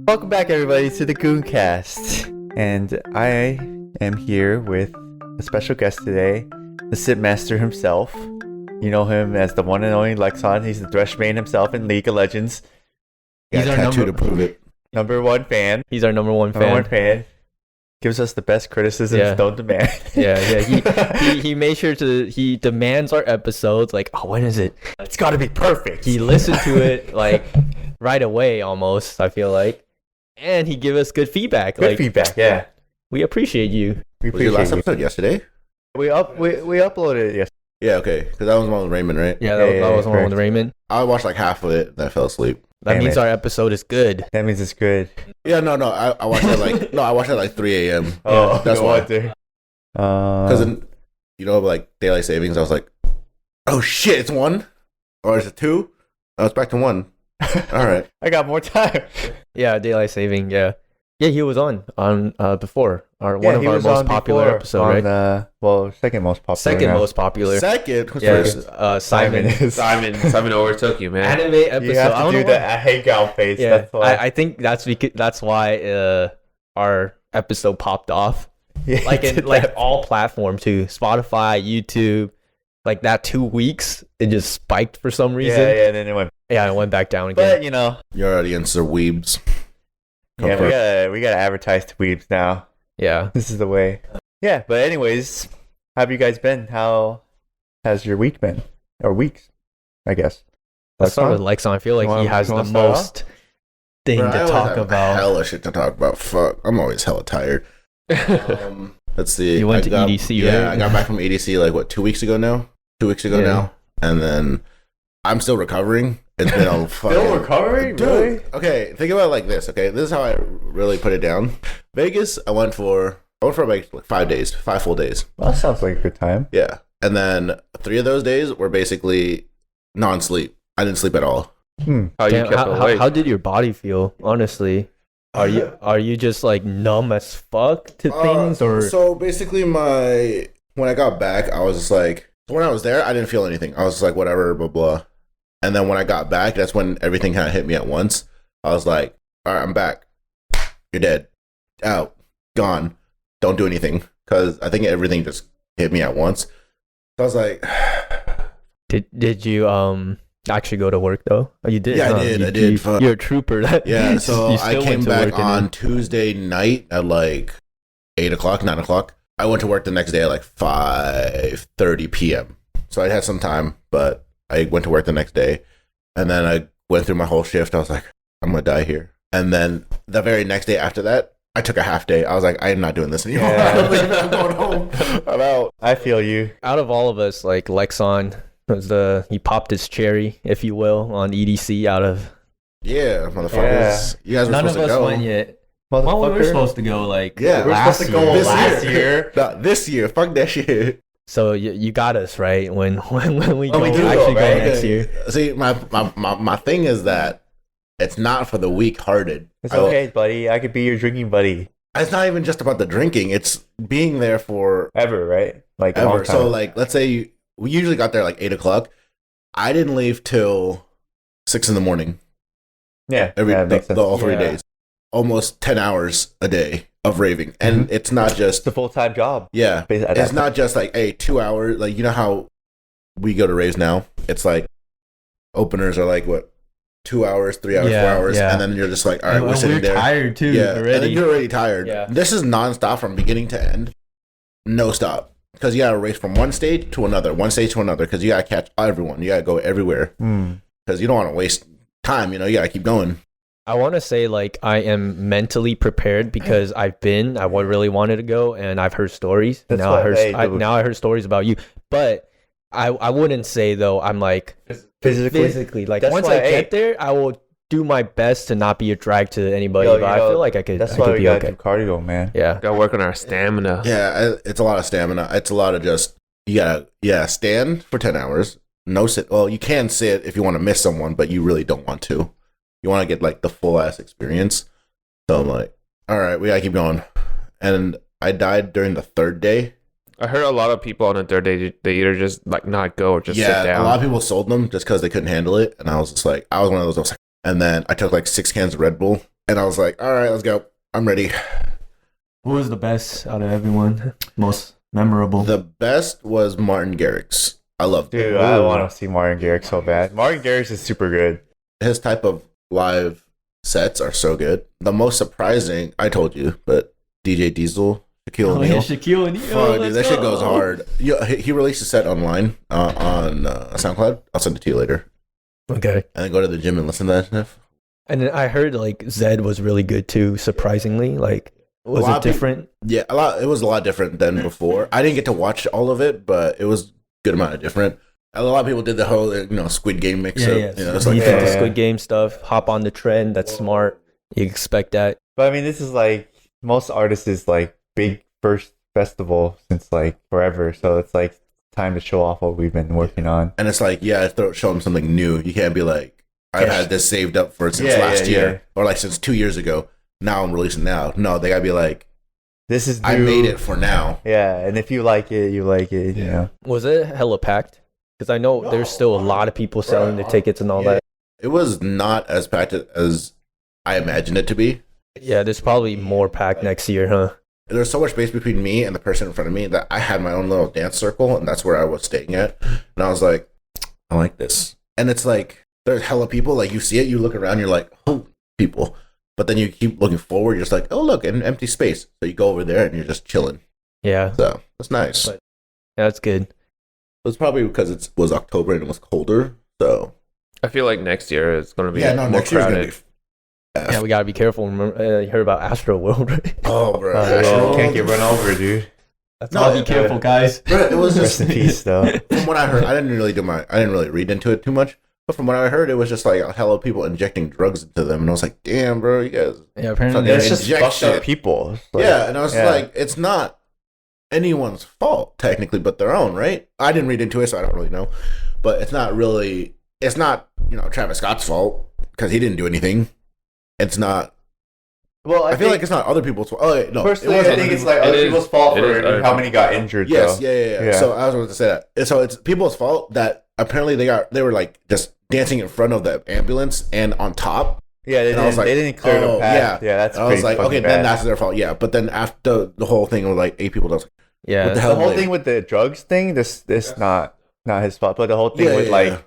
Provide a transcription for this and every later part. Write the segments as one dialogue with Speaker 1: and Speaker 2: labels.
Speaker 1: Welcome back, everybody, to the Gooncast. And I am here with a special guest today, the simp master himself. You know him as the one and only Lexon. He's the Thresh main himself in League of Legends.
Speaker 2: He's our tattoo to prove it.
Speaker 1: Number one fan.
Speaker 3: He's our number one fan.
Speaker 1: Gives us the best criticisms, don't demand.
Speaker 3: He made sure he demands our episodes, like, oh, when is it?
Speaker 1: It's gotta be perfect.
Speaker 3: He listened to it, like, right away, almost, I feel like. And he give us good feedback.
Speaker 1: Good feedback, yeah.
Speaker 3: We appreciate you.
Speaker 1: We
Speaker 2: Was your last episode yesterday?
Speaker 1: We uploaded it yesterday.
Speaker 2: Yeah, okay. Because that was one with Raymond, right?
Speaker 3: Yeah, that was one with Raymond.
Speaker 2: I watched like half of it, then I fell asleep.
Speaker 3: That means our episode is good.
Speaker 1: That means it's good.
Speaker 2: Yeah, no. I watched it like 3 a.m.
Speaker 1: Oh,
Speaker 2: that's
Speaker 1: no
Speaker 2: why.
Speaker 1: wonder.
Speaker 2: Because like daylight savings, I was like, oh shit, it's 1? Or is it 2? I was back to 1. All right.
Speaker 1: I got more time.
Speaker 3: Yeah, daylight saving. Yeah, he was on before one of our most popular episodes, right?
Speaker 1: Second most popular.
Speaker 3: Second most popular.
Speaker 2: Second. Who's
Speaker 3: Yeah,
Speaker 2: first?
Speaker 3: Simon.
Speaker 4: Simon overtook you, man.
Speaker 3: Anime episode.
Speaker 1: You have to do the hangout face.
Speaker 3: Yeah,
Speaker 1: That's why.
Speaker 3: I think that's why our episode popped off.
Speaker 1: Yeah,
Speaker 3: Like in all platforms too, Spotify, YouTube. Like that 2 weeks, it just spiked for some reason.
Speaker 1: Yeah, and then it went.
Speaker 3: Yeah, it went back down again.
Speaker 1: But
Speaker 2: Your audience are weebs.
Speaker 1: we gotta advertise to weebs now.
Speaker 3: Yeah.
Speaker 1: This is the way. Yeah, but anyways, how have you guys been? How has your week been? Or weeks, I guess.
Speaker 3: Let's start with Lexon. I feel like he has the most thing
Speaker 2: Bro,
Speaker 3: to talk about.
Speaker 2: Hella shit to talk about. Fuck, I'm always hella tired. Let's see.
Speaker 3: You went to EDC, right?
Speaker 2: Yeah, I got back from EDC like 2 weeks ago now. 2 weeks ago now, and then I'm still recovering. It's been a fucking...
Speaker 1: Still recovering?
Speaker 2: Dude,
Speaker 1: really?
Speaker 2: okay, think about it like this, okay? This is how I really put it down. Vegas, I went for like 5 days, 5 full days.
Speaker 1: Well, that sounds like a good time.
Speaker 2: Yeah. And then 3 of those days were basically non-sleep. I didn't sleep at all.
Speaker 3: How did your body feel, honestly? Are you just like numb as fuck to things, or...
Speaker 2: So basically when I got back, I was just like, when I was there, I didn't feel anything. I was just like, whatever, blah, blah. And then when I got back, that's when everything kind of hit me at once. I was like, all right, I'm back. You're dead. Out. Gone. Don't do anything. Because I think everything just hit me at once. So I was like...
Speaker 3: Did you actually go to work, though? Oh, you did?
Speaker 2: Yeah,
Speaker 3: huh?
Speaker 2: I did.
Speaker 3: You're a trooper.
Speaker 2: Yeah, so I came back on Tuesday night at like 8 o'clock, 9 o'clock. I went to work the next day at like 5:30 p.m. So I had some time, but I went to work the next day. And then I went through my whole shift. I was like, I'm going to die here. And then the very next day after that, I took a half day. I was like, I am not doing this anymore.
Speaker 1: Yeah.
Speaker 2: I'm going home. I'm out.
Speaker 1: I feel you.
Speaker 3: Out of all of us, like Lexon he popped his cherry, if you will, on EDC out of...
Speaker 2: Yeah, motherfuckers. You guys were
Speaker 3: None
Speaker 2: supposed
Speaker 3: of us
Speaker 2: to go.
Speaker 3: went yet. Well, we were supposed to go like
Speaker 2: Yeah,
Speaker 1: we're
Speaker 3: last
Speaker 1: supposed to go
Speaker 3: year.
Speaker 1: last year.
Speaker 2: No, this year. Fuck that shit.
Speaker 3: So you got us right when we
Speaker 1: Oh,
Speaker 3: go,
Speaker 1: we do
Speaker 3: actually
Speaker 1: go,
Speaker 3: go
Speaker 1: right?
Speaker 3: next year.
Speaker 2: See, my thing is that it's not for the weak-hearted.
Speaker 1: It's okay, buddy. I could be your drinking buddy.
Speaker 2: It's not even just about the drinking. It's being there for
Speaker 1: Ever, right? Like, a long
Speaker 2: ever.
Speaker 1: time.
Speaker 2: So, like, let's say we usually got there like 8 o'clock. I didn't leave till 6 in the morning.
Speaker 1: Yeah,
Speaker 2: All 3
Speaker 3: Yeah.
Speaker 2: days. Almost 10 hours a day of raving. And it's not just...
Speaker 1: It's a full-time job.
Speaker 2: Yeah.
Speaker 1: At
Speaker 2: It's
Speaker 1: that
Speaker 2: not just like, hey, 2 hours. Like, you know how we go to raves now? It's like openers are like, what, 2 hours, 3 hours, 4 hours.
Speaker 3: Yeah.
Speaker 2: And then you're just like, all right, we're sitting there.
Speaker 3: tired too
Speaker 2: Yeah. And then
Speaker 3: already.
Speaker 2: you're already tired.
Speaker 3: Yeah.
Speaker 2: This is nonstop from beginning to end. No stop. Because you got to race from one stage to another, because you got to catch everyone. You got to go everywhere. Because you don't want to waste time. You got to keep going.
Speaker 3: I want to say like I am mentally prepared because I really wanted to go and I've heard stories.
Speaker 1: That's
Speaker 3: Now I heard stories about you, but I wouldn't say though I'm like physically like
Speaker 1: That's
Speaker 3: once
Speaker 1: why,
Speaker 3: I get there I will do my best to not be a drag to anybody, but I feel like I could.
Speaker 1: That's
Speaker 3: I
Speaker 1: why
Speaker 3: could
Speaker 1: we
Speaker 3: be
Speaker 1: gotta
Speaker 3: okay.
Speaker 1: do cardio, man.
Speaker 3: Yeah,
Speaker 4: Gotta work on our stamina.
Speaker 2: Yeah, it's a lot of stamina. It's a lot of just, you gotta stand for 10 hours. No sit. Well, you can sit if you want to miss someone, but you really don't want to. You want to get like the full ass experience. So I'm like, all right, we gotta keep going. And I died during the 3rd day.
Speaker 4: I heard a lot of people on the third day, they either just like not go or just sit down.
Speaker 2: A lot of people sold them just because they couldn't handle it. And I was just like, I was one of those. I was like, and then I took like 6 cans of Red Bull And I was like, all right, let's go. I'm ready.
Speaker 3: Who was the best out of everyone? Most memorable?
Speaker 2: The best was Martin Garrix. I loved it.
Speaker 1: Dude, I want to see Martin Garrix so bad. Martin Garrix is super good.
Speaker 2: His type of live sets are so good. The most surprising, I told you, but DJ Diesel, Shaquille O'Neal.
Speaker 3: Shaquille O'Neal.
Speaker 2: Fuck, dude, that shit goes hard. Yeah, he released a set online on SoundCloud. I'll send it to you later.
Speaker 3: Okay.
Speaker 2: And then go to the gym and listen to that stuff.
Speaker 3: And then I heard like Zed was really good too. Surprisingly, like was it different?
Speaker 2: Yeah, it was a lot different than before. I didn't get to watch all of it, but it was a good amount of different. A lot of people did the whole Squid Game mix up.
Speaker 3: Yeah. It's like, the Squid Game stuff. Hop on the trend. That's smart. You expect that.
Speaker 1: But I mean, this is like most artists is like big first festival since like forever. So it's like time to show off what we've been working on.
Speaker 2: And it's like, show them something new. You can't be like, I've had this saved up for since last year or like since 2 years ago. Now I'm releasing now. No, they gotta be like,
Speaker 1: this is new.
Speaker 2: I made it for now.
Speaker 1: Yeah, and if you like it, you like it. You know.
Speaker 3: Was it hella packed? Because I know there's still a lot of people selling the tickets and all that.
Speaker 2: It was not as packed as I imagined it to be.
Speaker 3: Yeah, there's probably more packed next year, huh?
Speaker 2: There's so much space between me and the person in front of me that I had my own little dance circle, and that's where I was staying at. And I was like, I like this. And it's like, there's hella people. Like, you see it, you look around, you're like, oh, people. But then you keep looking forward, you're just like, oh, look, an empty space. So you go over there and you're just chilling.
Speaker 3: Yeah.
Speaker 2: So that's nice.
Speaker 3: But, yeah, that's good.
Speaker 2: It was probably because it was October and it was colder. So
Speaker 4: I feel like next year it's going to be more
Speaker 2: next year's
Speaker 4: crowded.
Speaker 2: gonna be.
Speaker 3: Yeah, we gotta be careful. Remember, you heard about Astro World, right?
Speaker 2: Oh, bro.
Speaker 1: Can't get run over, dude.
Speaker 3: Be careful, guys.
Speaker 2: Bro, it was just
Speaker 1: Rest in peace, though.
Speaker 2: From what I heard, I didn't really read into it too much. But from what I heard, it was just like a hell of people injecting drugs into them, and I was like, "Damn, bro, you guys."
Speaker 3: Yeah, apparently
Speaker 1: it's just fucked up people.
Speaker 2: Like, yeah, and I was like, "It's not anyone's fault technically, but their own, right?" I didn't read into it, so I don't really know. But it's not Travis Scott's fault because he didn't do anything. It's not.
Speaker 1: Well,
Speaker 2: I feel like it's not other people's fault. Oh, wait, no.
Speaker 1: Personally, I think it's like other people's fault for how many got injured.
Speaker 2: Yes,
Speaker 1: though.
Speaker 2: Yeah. So I was going to say that. And so it's people's fault that apparently they were like just dancing in front of the ambulance and on top.
Speaker 1: Yeah, they didn't clear the path. Yeah, that's.
Speaker 2: I was like, okay,
Speaker 1: bad.
Speaker 2: then that's their fault. Yeah, but then after the whole thing was like 8 people. I was like,
Speaker 3: yeah,
Speaker 2: what the
Speaker 1: whole thing with the drugs thing. This not his fault, but the whole thing with like.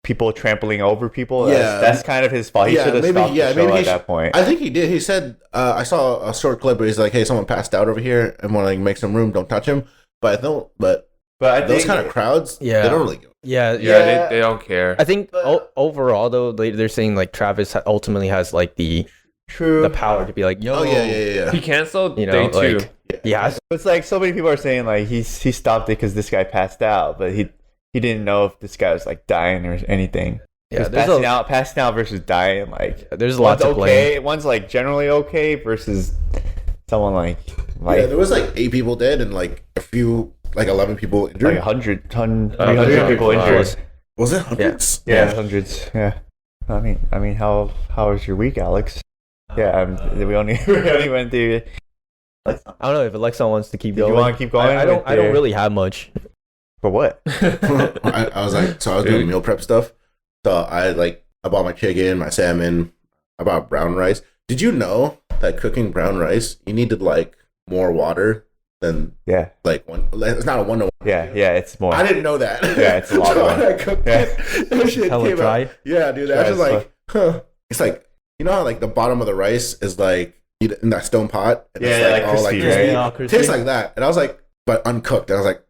Speaker 1: People trampling over people. That's kind of his fault. He should have stopped the show at that point.
Speaker 2: I think he did. He said, I saw a short clip where he's like, "Hey, someone passed out over here, and want to make some room. Don't touch him." But I don't. But I those kind of crowds, they don't really go.
Speaker 3: Yeah.
Speaker 4: They don't care.
Speaker 3: I think overall though, they're saying like Travis ultimately has like the power to be like, yo,
Speaker 2: yeah.
Speaker 4: He canceled day
Speaker 3: like,
Speaker 4: 2.
Speaker 3: Yeah,
Speaker 1: it's like so many people are saying like he stopped it because this guy passed out, but he didn't know if this guy was like dying or anything. Yeah, passing out versus dying, like
Speaker 3: there's a lot to blame.
Speaker 1: One's like generally okay versus someone like
Speaker 2: there was like 8 people dead and like a few like 11 people injured.
Speaker 1: Like 300 people injured.
Speaker 2: Was it hundreds?
Speaker 1: Yeah, hundreds. Yeah. I mean, how was your week, Alex? Yeah, we only went through.
Speaker 3: I don't know if Lexon wants to keep going.
Speaker 1: You want to keep going?
Speaker 3: I don't really have much.
Speaker 1: For what?
Speaker 2: I was doing meal prep stuff. So I bought my chicken, my salmon. I bought brown rice. Did you know that cooking brown rice, you needed like more water than like one? It's not a 1-to-1.
Speaker 1: Yeah, it's more.
Speaker 2: I didn't know that.
Speaker 1: Yeah, it's a lot more.
Speaker 2: I cooked it. That shit came
Speaker 3: dry.
Speaker 2: out. Yeah, dude. I was like, huh. It's like, you know how like the bottom of the rice is like in that stone pot. And
Speaker 1: it's like all crispy,
Speaker 2: like
Speaker 1: right?
Speaker 2: Crispy. Tastes like that. And I was like, but uncooked. I was like.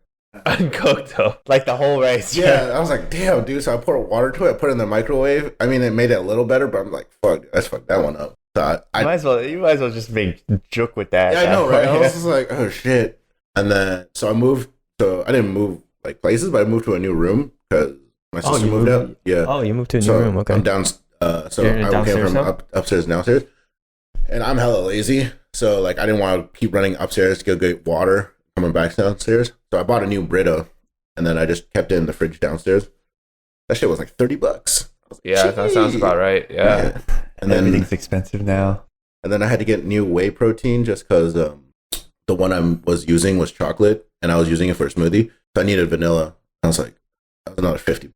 Speaker 4: Uncooked though,
Speaker 1: like the whole rice.
Speaker 2: Yeah, I was like, damn, dude. So I poured water to it, I put it in the microwave. I mean, it made it a little better, but I'm like, fuck, let's fuck that one up. So
Speaker 1: you might as well just make joke with that.
Speaker 2: Yeah, I know, right? I was just like, oh shit. And then so I moved. So I didn't move like places, but I moved to a new room because my sister moved out. Yeah.
Speaker 3: Oh, you moved to a new room. Okay.
Speaker 2: I'm down. So I came from upstairs and downstairs, and I'm hella lazy. So like, I didn't want to keep running upstairs to go get water. Coming back downstairs, so I bought a new Brita, and then I just kept it in the fridge downstairs. That shit was like $30. Like,
Speaker 4: yeah, that sounds about right. Yeah.
Speaker 1: And then everything's expensive now.
Speaker 2: And then I had to get new whey protein just because the one I was using was chocolate, and I was using it for a smoothie, so I needed vanilla. I was like, that was another $50.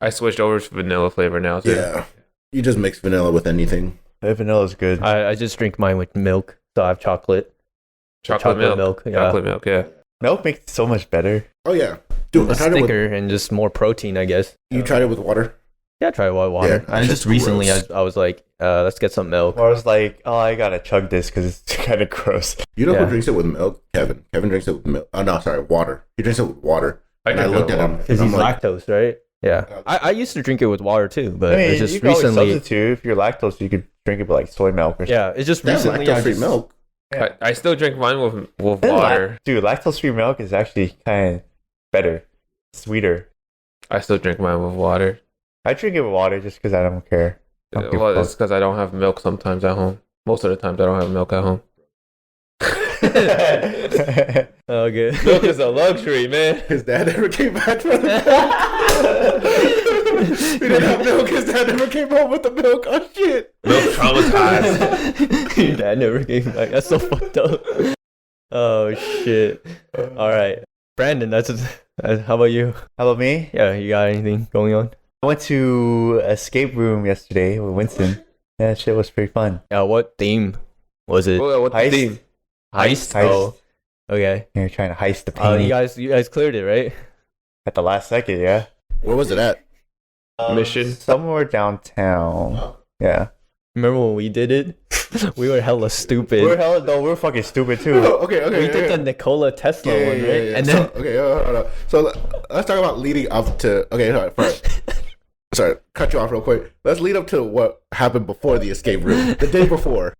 Speaker 4: I switched over to vanilla flavor now too.
Speaker 2: Yeah, you just mix vanilla with anything.
Speaker 1: Vanilla is good.
Speaker 3: I just drink mine with milk, so I have chocolate.
Speaker 4: Chocolate milk.
Speaker 3: Yeah.
Speaker 4: Chocolate milk, yeah.
Speaker 1: Milk makes it so much better.
Speaker 2: Oh yeah, dude.
Speaker 3: It's thicker and just more protein, I guess.
Speaker 2: You tried it with water?
Speaker 3: Yeah, I tried water.
Speaker 2: Yeah,
Speaker 3: and just recently, I was like, let's get some milk.
Speaker 1: Or I was like, oh, I gotta chug this because it's kind of gross.
Speaker 2: You know who drinks it with milk? Kevin. Kevin drinks it with milk. Oh no, sorry, water. He drinks it with water. I looked at him
Speaker 3: because he's lactose, right? Yeah. I used to drink it with water too, but it's just
Speaker 1: you can
Speaker 3: recently.
Speaker 1: Always substitute if you're lactose, you could drink it with like soy milk or something.
Speaker 3: Yeah, it's just recently.
Speaker 2: Lactose-free milk.
Speaker 4: Yeah. I still drink mine with water.
Speaker 1: Dude, lactose-free milk is actually kind of better, sweeter.
Speaker 4: I still drink mine with water.
Speaker 1: I drink it with water just because I don't care.
Speaker 4: Well, it's because I don't have milk sometimes at home. Most of the times I don't have milk at home.
Speaker 3: Okay.
Speaker 4: Milk is a luxury, man.
Speaker 2: His dad never came back from the He didn't have milk. His dad never came home with the milk. Oh shit.
Speaker 4: Milk traumatized.
Speaker 3: Your dad never came back. That's so fucked up. Oh shit. All right, Brandon. How about you?
Speaker 1: How about me?
Speaker 3: Yeah, you got anything going on?
Speaker 1: I went to escape room yesterday with Winston. Yeah, that shit was pretty fun.
Speaker 3: What theme was it?
Speaker 4: What
Speaker 1: Heist?
Speaker 4: theme?
Speaker 3: Heist.
Speaker 1: Heist.
Speaker 3: Oh, okay.
Speaker 1: You're trying to heist the painting
Speaker 3: you guys cleared it, right?
Speaker 1: at the last second, yeah.
Speaker 2: Where was it at?
Speaker 4: Mission?
Speaker 1: Somewhere downtown. Yeah.
Speaker 3: Remember when we did it? We were hella stupid.
Speaker 1: We're fucking stupid too.
Speaker 2: Okay.
Speaker 3: We took the Nikola Tesla one, right?
Speaker 2: Yeah.
Speaker 3: And then
Speaker 2: Hold on. So let's talk about leading up to. Okay, all right, first. Sorry, cut you off real quick. Let's lead up to what happened before the escape room. The day before.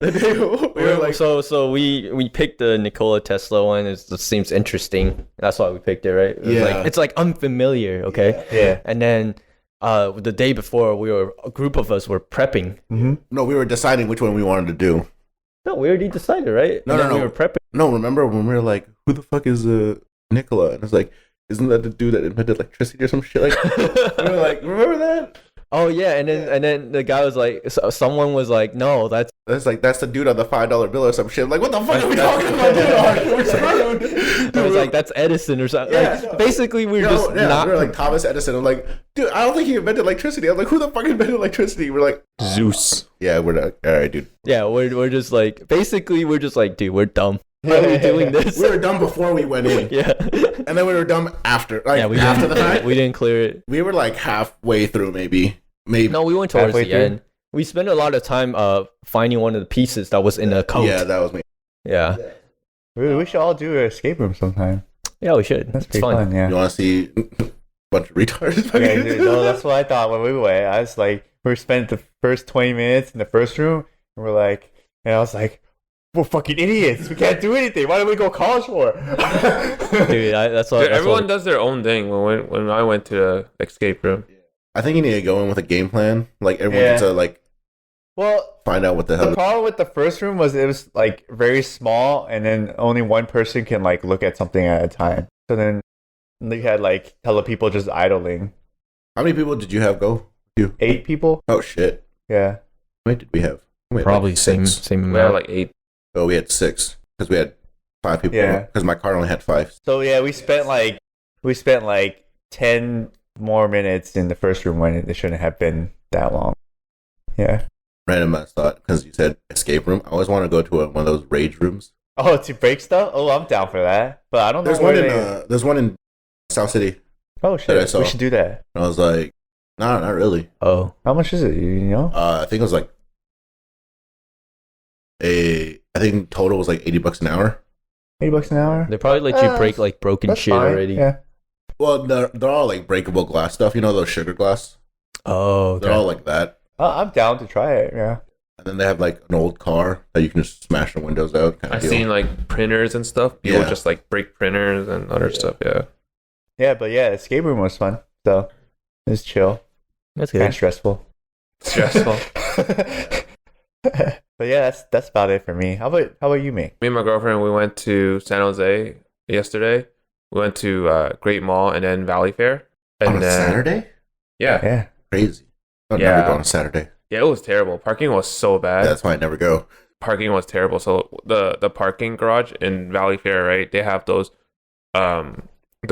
Speaker 2: The day before. We were like,
Speaker 3: so we picked the Nikola Tesla one. It seems interesting. That's why we picked it, right? It's like unfamiliar, okay?
Speaker 1: Yeah.
Speaker 3: And then the day before, a group of us were prepping.
Speaker 1: Mm-hmm.
Speaker 2: no, we were deciding which one we wanted to do.
Speaker 3: No, we already decided, right?
Speaker 2: No.
Speaker 3: We were prepping.
Speaker 2: No, remember when we were like, who the fuck is Nikola? And it's like, isn't that the dude that invented electricity or some shit? Like, we were like, remember that?
Speaker 3: Oh yeah, and then the guy was like, someone was like, no, that's
Speaker 2: the dude on the $5 bill or some shit. I'm like, what the fuck are we talking about? We're screwed.
Speaker 3: I was like, that's Edison or something. Basically, we were not.
Speaker 2: We were like Thomas Edison. I'm like, dude, I don't think he invented electricity. I'm like, who the fuck invented electricity? We're like,
Speaker 4: Zeus.
Speaker 2: Yeah, we're not. All right, dude.
Speaker 3: Yeah, we're just like, basically, we're just like, dude, we're dumb. Why are we doing this?
Speaker 2: We were dumb before we went in.
Speaker 3: Yeah.
Speaker 2: And then we were dumb after. Like,
Speaker 3: after the fact. We didn't clear it.
Speaker 2: We were like halfway through, maybe.
Speaker 3: No, we went towards the end. We spent a lot of time finding one of the pieces that was in a coat.
Speaker 2: Yeah, that was me.
Speaker 3: Yeah.
Speaker 1: We should all do an escape room sometime.
Speaker 3: Yeah, we should.
Speaker 1: That's pretty fun, yeah.
Speaker 2: You want to see a bunch of retards?
Speaker 1: Yeah, dude, no, that's what I thought when we went. I was like, we spent the first 20 minutes in the first room, and I was like, we're fucking idiots. We can't do anything. Why did we go college for?
Speaker 3: Dude,
Speaker 4: everyone does their own thing when I went to the escape room.
Speaker 2: I think you need to go in with a game plan. Like, everyone needs to, find out what the hell.
Speaker 1: The problem with the first room was it was, like, very small, and then only one person can, like, look at something at a time. So then they had, like, hella people just idling.
Speaker 2: How many people did you have go?
Speaker 1: 8 people?
Speaker 2: Oh, shit.
Speaker 1: Yeah.
Speaker 2: How many did we have?
Speaker 3: Probably
Speaker 2: like
Speaker 3: same
Speaker 4: We
Speaker 3: amount.
Speaker 4: had like 8.
Speaker 2: Oh, we had 6 because we had 5 people.
Speaker 1: Yeah.
Speaker 2: Because my car only had 5.
Speaker 1: So yeah, we spent like 10 more minutes in the first room when it shouldn't have been that long. Yeah.
Speaker 2: Random ass thought because you said escape room. I always want to go to one of those rage rooms.
Speaker 1: Oh, to break stuff? Oh, I'm down for that. But I don't know.
Speaker 2: There's one in South City.
Speaker 1: Oh shit! We should do that.
Speaker 2: And I was like, nah, not really.
Speaker 3: Oh,
Speaker 1: how much is it? You know?
Speaker 2: I think it was like I think total was like $80 an hour.
Speaker 1: $80 an hour?
Speaker 3: They probably let you break like broken shit
Speaker 1: fine.
Speaker 3: already.
Speaker 1: Yeah.
Speaker 2: Well, they're all like breakable glass stuff. You know those sugar glass?
Speaker 3: Oh, okay.
Speaker 2: They're all like that.
Speaker 1: I'm down to try it. Yeah.
Speaker 2: And then they have like an old car that you can just smash the windows out.
Speaker 4: I've seen like printers and stuff. People just like break printers and other stuff. Yeah.
Speaker 1: Yeah, but yeah, escape room was fun. So it was chill.
Speaker 3: That's good.
Speaker 1: Kind of stressful. But yeah, that's about it for me. How about you, mate?
Speaker 4: Me and my girlfriend, we went to San Jose yesterday. We went to Great Mall and then Valley Fair. And
Speaker 2: on a Saturday?
Speaker 4: Yeah.
Speaker 1: Yeah.
Speaker 2: Crazy. I'd never go on a Saturday.
Speaker 4: Yeah, it was terrible. Parking was so bad.
Speaker 2: Yeah, that's why I never go.
Speaker 4: Parking was terrible. So the parking garage in Valley Fair, right? They have those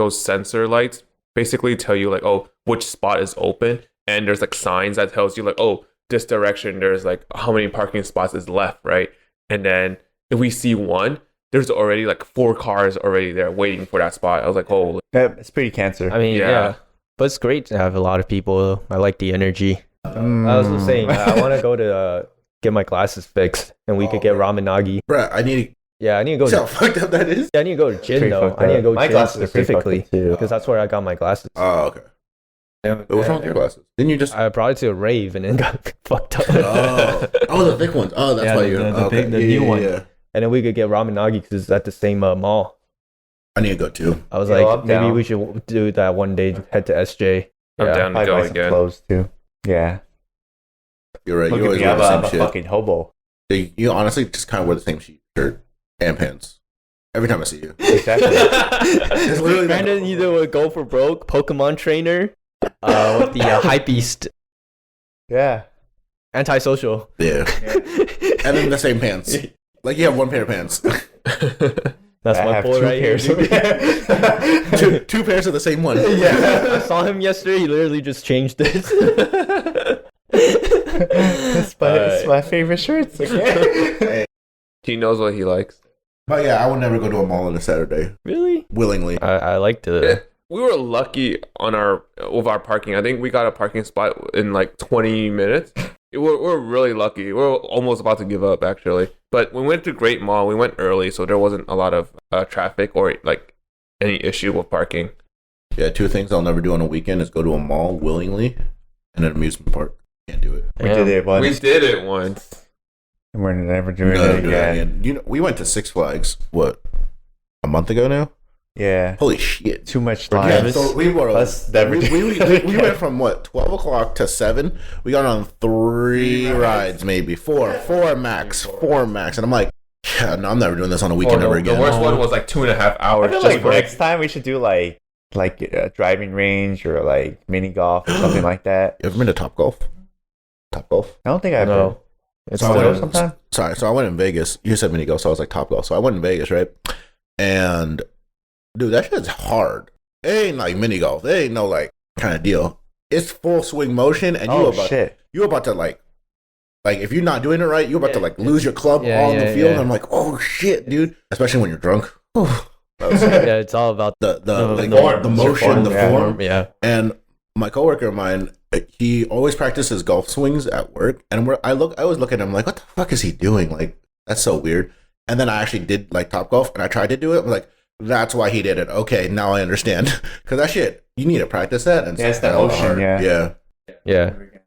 Speaker 4: sensor lights basically tell you like, oh, which spot is open, and there's like signs that tells you like, oh, this direction, there's like how many parking spots is left, right? And then if we see one, there's already like 4 cars already there waiting for that spot. I was like, holy.
Speaker 1: It's pretty cancer.
Speaker 3: I mean, yeah. But it's great to have a lot of people. I like the energy. I was just saying, I want to go to get my glasses fixed, and we could get ramen nagi.
Speaker 2: Bruh, I need
Speaker 3: to go.
Speaker 2: See how fucked up that is?
Speaker 3: Yeah, I need to go to Jin though. I need to go to Jin specifically because that's where I got my glasses.
Speaker 2: Oh, okay. What's wrong with your glasses? Didn't you just?
Speaker 3: I brought it to a rave and then got fucked up.
Speaker 2: Oh, the thick ones. Oh, that's why you're
Speaker 3: the new one. Yeah. And then we could get ramen nagi because it's at the same mall.
Speaker 2: I need to go too.
Speaker 3: I was like, maybe we should do that one day. Head to SJ.
Speaker 4: I'm down to go again.
Speaker 1: Clothes too. Yeah.
Speaker 2: You're right.
Speaker 1: Look
Speaker 2: you always
Speaker 1: at me,
Speaker 2: wear
Speaker 1: I'm
Speaker 2: the
Speaker 1: a
Speaker 2: same shit.
Speaker 1: fucking hobo.
Speaker 2: You honestly just kind of wear the same shirt and pants every time I see you.
Speaker 1: Exactly.
Speaker 2: It's literally
Speaker 3: Brandon either would go for broke Pokemon trainer, with the hype beast.
Speaker 1: Yeah.
Speaker 3: Antisocial.
Speaker 2: Yeah. And then the same pants. Like you have one pair of pants.
Speaker 3: That's my boy right here.
Speaker 2: Two pairs of the same one.
Speaker 3: Yeah. I saw him yesterday. He literally just changed it.
Speaker 1: It's my favorite shirts.
Speaker 2: Hey.
Speaker 4: He knows what he likes.
Speaker 2: But yeah, I would never go to a mall on a Saturday.
Speaker 3: Really?
Speaker 2: Willingly.
Speaker 3: I like to.
Speaker 4: Yeah. We were lucky with our parking. I think we got a parking spot in like 20 minutes. We're really lucky. We're almost about to give up, actually. But when we went to Great Mall, we went early, so there wasn't a lot of traffic or like any issue with parking.
Speaker 2: Yeah, 2 things I'll never do on a weekend is go to a mall willingly and an amusement park. Can't do it.
Speaker 1: We did it once.
Speaker 4: We did it once.
Speaker 1: And we're never doing it again.
Speaker 2: You know, we went to Six Flags, what, a month ago now?
Speaker 1: Yeah.
Speaker 2: Holy shit.
Speaker 1: Too much time.
Speaker 2: Yeah, so we were we went from what 12 o'clock to 7. We got on 3 rides, maybe 4 max, and I'm like, yeah, no, I'm never doing this on a weekend ever again.
Speaker 4: The worst one was like 2.5 hours.
Speaker 1: I feel like next time we should do like a driving range or like mini golf or something like that.
Speaker 2: You ever been to Top Golf?
Speaker 1: I don't think I've been.
Speaker 3: It's
Speaker 2: sometime. Sorry, so I went in Vegas. You said mini golf, so I was like Top Golf. So I went in Vegas, right? And dude, that shit's hard. It ain't like mini golf. It ain't no like kind of deal. It's full swing motion, and you about to like if you're not doing it right, you're about to like lose your club on the field. And I'm like, oh shit, dude. Especially when you're drunk.
Speaker 3: Yeah, it's all about
Speaker 2: the motion, the form.
Speaker 3: Yeah.
Speaker 2: And my coworker of mine, he always practices golf swings at work, and I always look at him like, what the fuck is he doing? Like, that's so weird. And then I actually did like Top Golf, and I tried to do it. I'm like, that's why he did it. Okay, now I understand. Because that shit, you need to practice that. And
Speaker 1: it's the ocean.
Speaker 3: Yeah.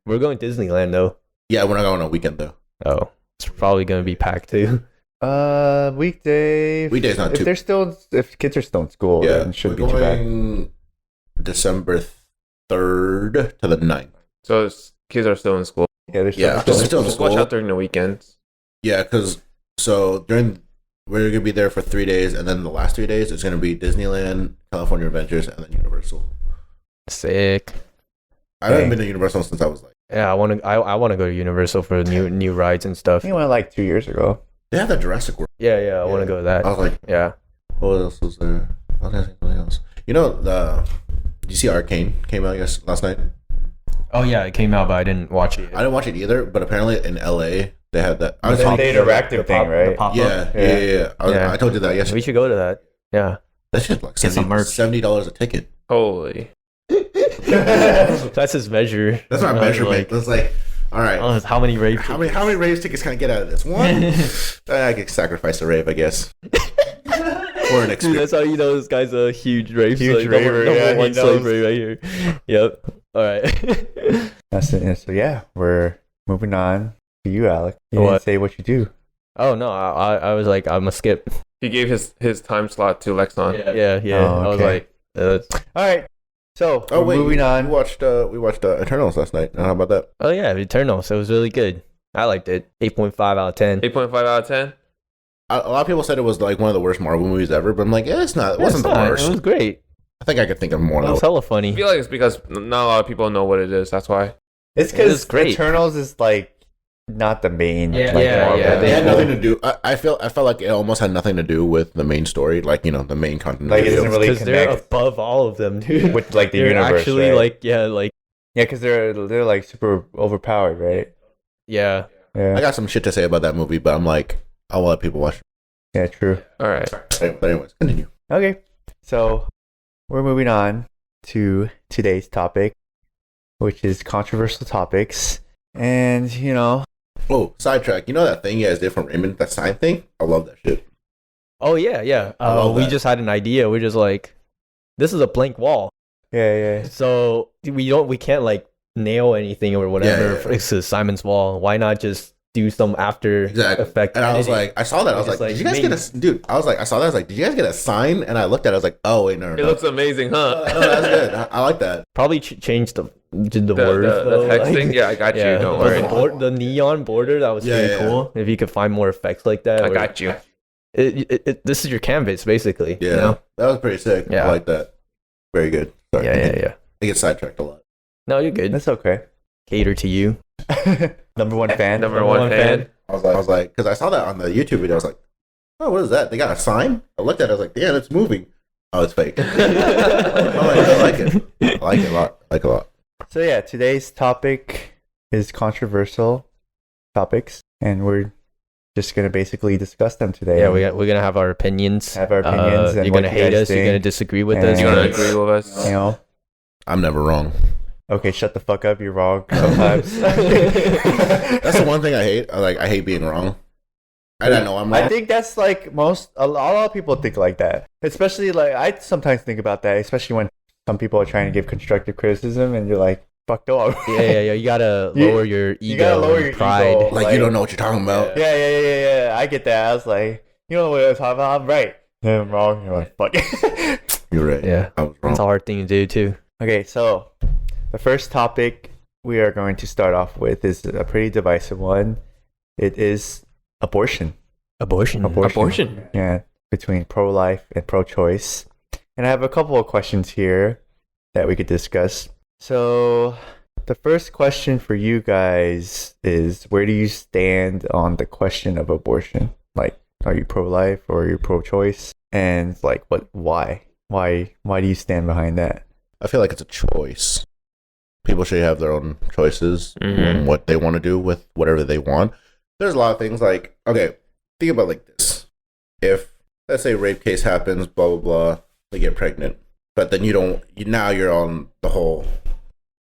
Speaker 3: We're going to Disneyland though.
Speaker 2: Yeah, we're not going on a weekend though.
Speaker 3: Oh, it's probably going to be packed too.
Speaker 1: Weekdays not too. If kids are still in school, then it shouldn't be too bad.
Speaker 2: December 3rd to the 9th.
Speaker 4: So kids are still in school.
Speaker 1: Yeah, they're still
Speaker 2: in school.
Speaker 4: Watch out during the weekends.
Speaker 2: Yeah, because we're gonna be there for 3 days, and then the last 3 days it's gonna be Disneyland, California Adventures, and then Universal.
Speaker 3: Sick.
Speaker 2: I haven't been to Universal since I was like.
Speaker 3: Yeah, I want to go to Universal for new rides and stuff.
Speaker 1: I think I went like 2 years ago.
Speaker 2: They have the Jurassic World.
Speaker 3: Yeah, I want to go to that.
Speaker 2: I was like,
Speaker 3: yeah.
Speaker 2: What else was there? I was gonna say something else. You know, did you see Arcane came out last night?
Speaker 3: Oh yeah, it came out, but I didn't watch it yet.
Speaker 2: I didn't watch it either, but apparently in LA they had that.
Speaker 1: It's an interactive thing, right?
Speaker 2: Yeah. I told you that yesterday.
Speaker 3: We should go to that. Yeah.
Speaker 2: That's just like $70 a ticket.
Speaker 4: Holy.
Speaker 3: That's his measure.
Speaker 2: That's my measurement. That's like, all right.
Speaker 3: How many rave?
Speaker 2: How many rave tickets can I get out of this? One. I could sacrifice a rave, I guess. Or an experience.
Speaker 3: Dude, that's how you know this guy's a huge rave.
Speaker 1: Huge raver.
Speaker 3: Number one celebrity right here. Yep. All right.
Speaker 1: That's it. So yeah, we're moving on to you, Alec. You didn't say what you do.
Speaker 3: Oh no, I was like, I'm gonna skip.
Speaker 4: He gave his time slot to Lexon.
Speaker 3: Yeah.
Speaker 1: Oh, okay.
Speaker 3: I was like,
Speaker 1: all right. So moving on.
Speaker 2: We watched Eternals last night. How about that?
Speaker 3: Oh yeah, Eternals. It was really good. I liked it. 8.5 out of 10.
Speaker 4: 8.5 out of 10.
Speaker 2: A lot of people said it was like one of the worst Marvel movies ever, but I'm like, it's not. It wasn't the worst.
Speaker 3: It was great.
Speaker 2: I think I could think of more.
Speaker 3: It was hella funny.
Speaker 4: I feel like it's because not a lot of people know what it is. That's why.
Speaker 1: It's because Eternals is like not the main.
Speaker 3: Yeah.
Speaker 2: They had nothing to do. I felt like it almost had nothing to do with the main story, like the main content.
Speaker 1: Like it doesn't really
Speaker 3: connect. They're above all of them, dude.
Speaker 1: With like the universe,
Speaker 3: actually,
Speaker 1: right?
Speaker 3: yeah, because
Speaker 1: they're like super overpowered, right?
Speaker 3: Yeah.
Speaker 1: Yeah.
Speaker 2: I got some shit to say about that movie, but I'm like, I'll let people watch.
Speaker 1: Yeah, true.
Speaker 4: All right.
Speaker 2: But anyways, continue.
Speaker 1: Okay. So we're moving on to today's topic, which is controversial topics. And,
Speaker 2: Oh, sidetrack. You know that thing you guys did from Raymond, that sign thing? I love that shit.
Speaker 3: Oh yeah.
Speaker 2: I love
Speaker 3: We
Speaker 2: that.
Speaker 3: just had an idea. We're just like, this is a blank wall,
Speaker 1: yeah.
Speaker 3: so we can't like nail anything or whatever.
Speaker 2: Yeah.
Speaker 3: It's Simon's wall. Why not just do some after effect?
Speaker 2: And I was
Speaker 3: editing?
Speaker 2: like, I saw that. I was
Speaker 3: Just
Speaker 2: like,
Speaker 3: like,
Speaker 2: did you guys get a dude? I was like, I saw that. I was like, did you guys get a sign? And I looked at it. I was like, oh wait, no.
Speaker 4: It looks amazing, huh?
Speaker 2: No, that's good. I like that.
Speaker 3: Probably change the words.
Speaker 4: The
Speaker 3: though,
Speaker 4: text
Speaker 3: like-
Speaker 4: thing. Yeah, I got you.
Speaker 3: Yeah,
Speaker 4: Don't
Speaker 3: but
Speaker 4: worry.
Speaker 3: the neon border, that was pretty cool. If you could find more effects like that.
Speaker 4: I
Speaker 3: or-
Speaker 4: got you.
Speaker 3: This is your canvas, basically.
Speaker 2: Yeah,
Speaker 3: You know?
Speaker 2: that was pretty sick.
Speaker 3: Yeah.
Speaker 2: I like that. Very good. Sorry.
Speaker 3: Yeah.
Speaker 2: I get sidetracked a lot.
Speaker 3: No, you're good.
Speaker 1: That's okay.
Speaker 3: Cater to you.
Speaker 1: Number one fan.
Speaker 4: Number one fan.
Speaker 2: I was like, because I saw that on the YouTube video. I was like, oh, what is that? They got a sign? I looked at it. I was like, damn, it's moving. Oh, it's fake. I like it. I like it a lot. I like it a lot.
Speaker 1: So yeah, today's topic is controversial topics, and we're just gonna basically discuss them today.
Speaker 3: Yeah, we're gonna have our opinions.
Speaker 1: Have our opinions and
Speaker 3: you're
Speaker 1: what
Speaker 3: gonna
Speaker 1: you
Speaker 3: hate
Speaker 1: guys
Speaker 3: us. You're gonna
Speaker 1: think.
Speaker 3: disagree with
Speaker 1: And-
Speaker 3: us.
Speaker 4: You
Speaker 1: Yeah.
Speaker 4: gonna agree with us?
Speaker 1: you know.
Speaker 2: I'm never wrong.
Speaker 1: Okay, shut the fuck up. You're wrong sometimes.
Speaker 2: That's the one thing I hate. I hate being wrong. I don't know. I'm wrong.
Speaker 1: I think that's like a lot of people think like that. Especially like I sometimes think about that, especially when some people are trying to give constructive criticism, and you're like, "Fuck no."
Speaker 3: yeah. You gotta lower your ego.
Speaker 1: You gotta lower
Speaker 3: and
Speaker 1: your
Speaker 3: pride.
Speaker 1: ego.
Speaker 2: like, you don't know what you're talking about.
Speaker 1: Yeah. I get that. I was like, you know what I'm talking about? I'm right. Yeah, I'm wrong. You're like, fuck.
Speaker 2: You're right.
Speaker 3: Yeah,
Speaker 2: I was wrong.
Speaker 3: it's a hard thing to do too.
Speaker 1: Okay, so the first topic we are going to start off with is a pretty divisive one. It is abortion.
Speaker 4: Abortion.
Speaker 1: Yeah, between pro-life and pro-choice. And I have a couple of questions here that we could discuss. So the first question for you guys is, where do you stand on the question of abortion? Like, are you pro-life or are you pro-choice? And like, why do you stand behind that?
Speaker 2: I feel like it's a choice. People should have their own choices
Speaker 4: Mhm.
Speaker 2: on what they want to do with whatever they want. There's a lot of things like, okay, think about it like this. If, let's say, a rape case happens, blah, blah, blah, they get pregnant, but then now you're on the whole,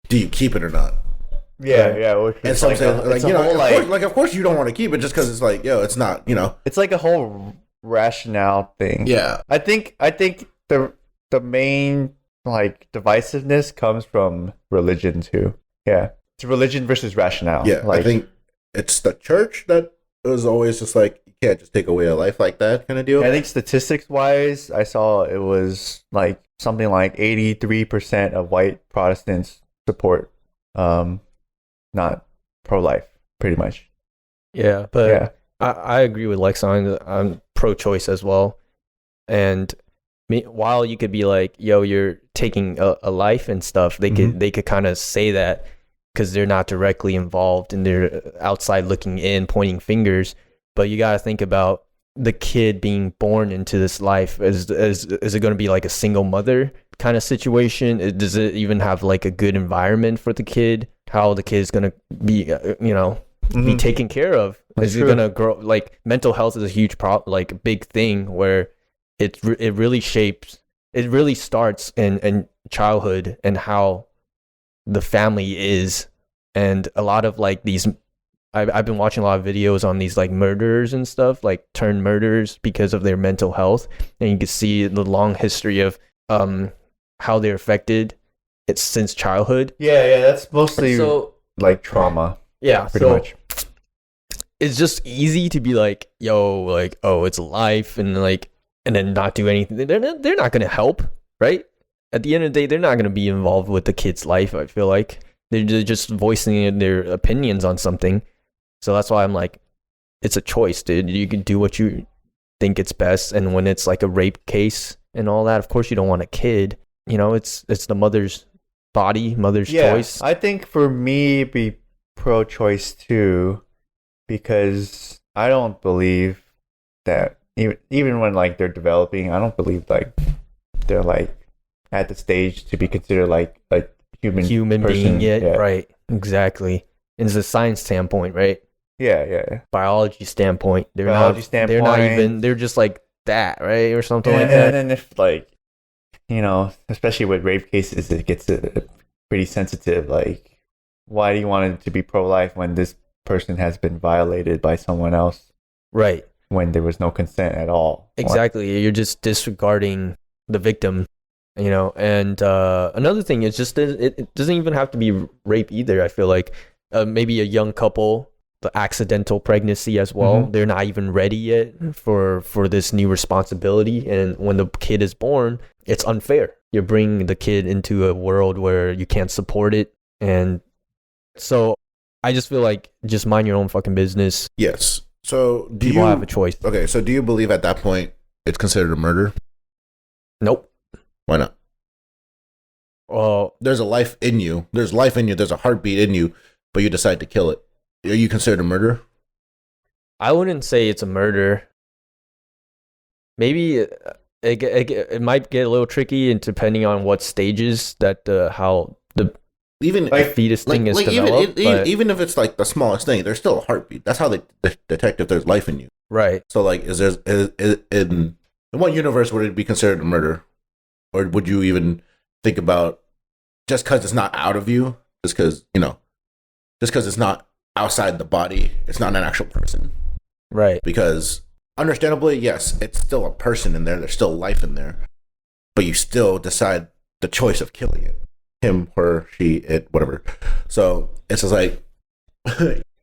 Speaker 2: do you keep it or not?
Speaker 1: Yeah.
Speaker 2: And some say, like, you know, of course you don't want to keep it just because it's like, yo, it's not, you know.
Speaker 1: it's like a whole rationale thing.
Speaker 2: Yeah.
Speaker 1: I think the main like divisiveness comes from religion too. Yeah, it's religion versus rationale.
Speaker 2: Yeah.
Speaker 1: like,
Speaker 2: I think it's the church that was always just like, you can't just take away a life like that kind of deal.
Speaker 1: I think statistics wise, I saw it was like something like 83% of white Protestants support not pro-life, pretty much.
Speaker 3: Yeah, but
Speaker 1: Yeah.
Speaker 3: I agree with Lexon. I'm pro-choice as well. And while you could be like, yo, you're taking a life and stuff, they could kind of say that because they're not directly involved and they're outside looking in, pointing fingers. But you got to think about the kid being born into this life. Is it going to be like a single mother kind of situation? Does it even have like a good environment for the kid? How the kid's going to be, be taken care of?
Speaker 1: That's
Speaker 3: Is it
Speaker 1: true.
Speaker 3: going to grow? Like mental health is a huge like big thing where it really starts in childhood and how the family is. And a lot of like these, I've been watching a lot of videos on these like murderers and stuff, like turned murderers because of their mental health. And you can see the long history of how they're affected since childhood.
Speaker 1: Yeah, that's mostly
Speaker 3: So
Speaker 1: like trauma,
Speaker 3: yeah,
Speaker 1: pretty much.
Speaker 3: It's just easy to be like, yo, like, oh, it's life, and like, and then not do anything. They're not gonna help, right? At the end of the day, they're not gonna be involved with the kid's life. I feel like they're just voicing their opinions on something. So that's why I'm like, it's a choice, dude. You can do what you think it's best, and when it's like a rape case and all that, of course you don't want a kid. You know, it's the mother's body, mother's choice.
Speaker 1: I think for me, it'd be pro-choice too, because I don't believe that even when like they're developing, I don't believe like they're like at the stage to be considered like a human
Speaker 3: Human
Speaker 1: person.
Speaker 3: being yet,
Speaker 1: Yeah.
Speaker 3: right? Exactly. it's a science standpoint, right?
Speaker 1: Yeah.
Speaker 3: Biology standpoint. They're
Speaker 1: Biology
Speaker 3: not even. They're just like that, right, or something like
Speaker 1: And
Speaker 3: that.
Speaker 1: then if like, especially with rape cases, it gets pretty sensitive. Like, why do you want it to be pro-life when this person has been violated by someone else?
Speaker 3: Right.
Speaker 1: When there was no consent at all.
Speaker 3: Exactly. You're just disregarding the victim, And another thing is just it doesn't even have to be rape either. I feel like maybe a young couple, the accidental pregnancy as well. They're not even ready yet for this new responsibility. And when the kid is born, it's unfair. You're bringing the kid into a world where you can't support it. And so I just feel like just mind your own fucking business.
Speaker 2: Yes. So
Speaker 3: people have a choice.
Speaker 2: Okay, so do you believe at that point it's considered a murder?
Speaker 3: Nope.
Speaker 2: Why not?
Speaker 3: Well,
Speaker 2: there's a life in you. There's life in you. There's a heartbeat in you, but you decide to kill it. Are you considered a murder?
Speaker 3: I wouldn't say it's a murder. Maybe it might get a little tricky, and depending on what stages that how the
Speaker 2: even
Speaker 3: fetus thing is developed.
Speaker 2: Even if it's like the smallest thing, there's still a heartbeat. That's how they detect if there's life in you.
Speaker 3: Right.
Speaker 2: So like, in what universe would it be considered a murder, or would you even think about just because it's not out of you, just because it's not outside the body, it's not an actual person.
Speaker 3: Right.
Speaker 2: Because understandably, yes, it's still a person in there. There's still life in there, but you still decide the choice of killing it. Him, her, she, it, whatever. So it's just like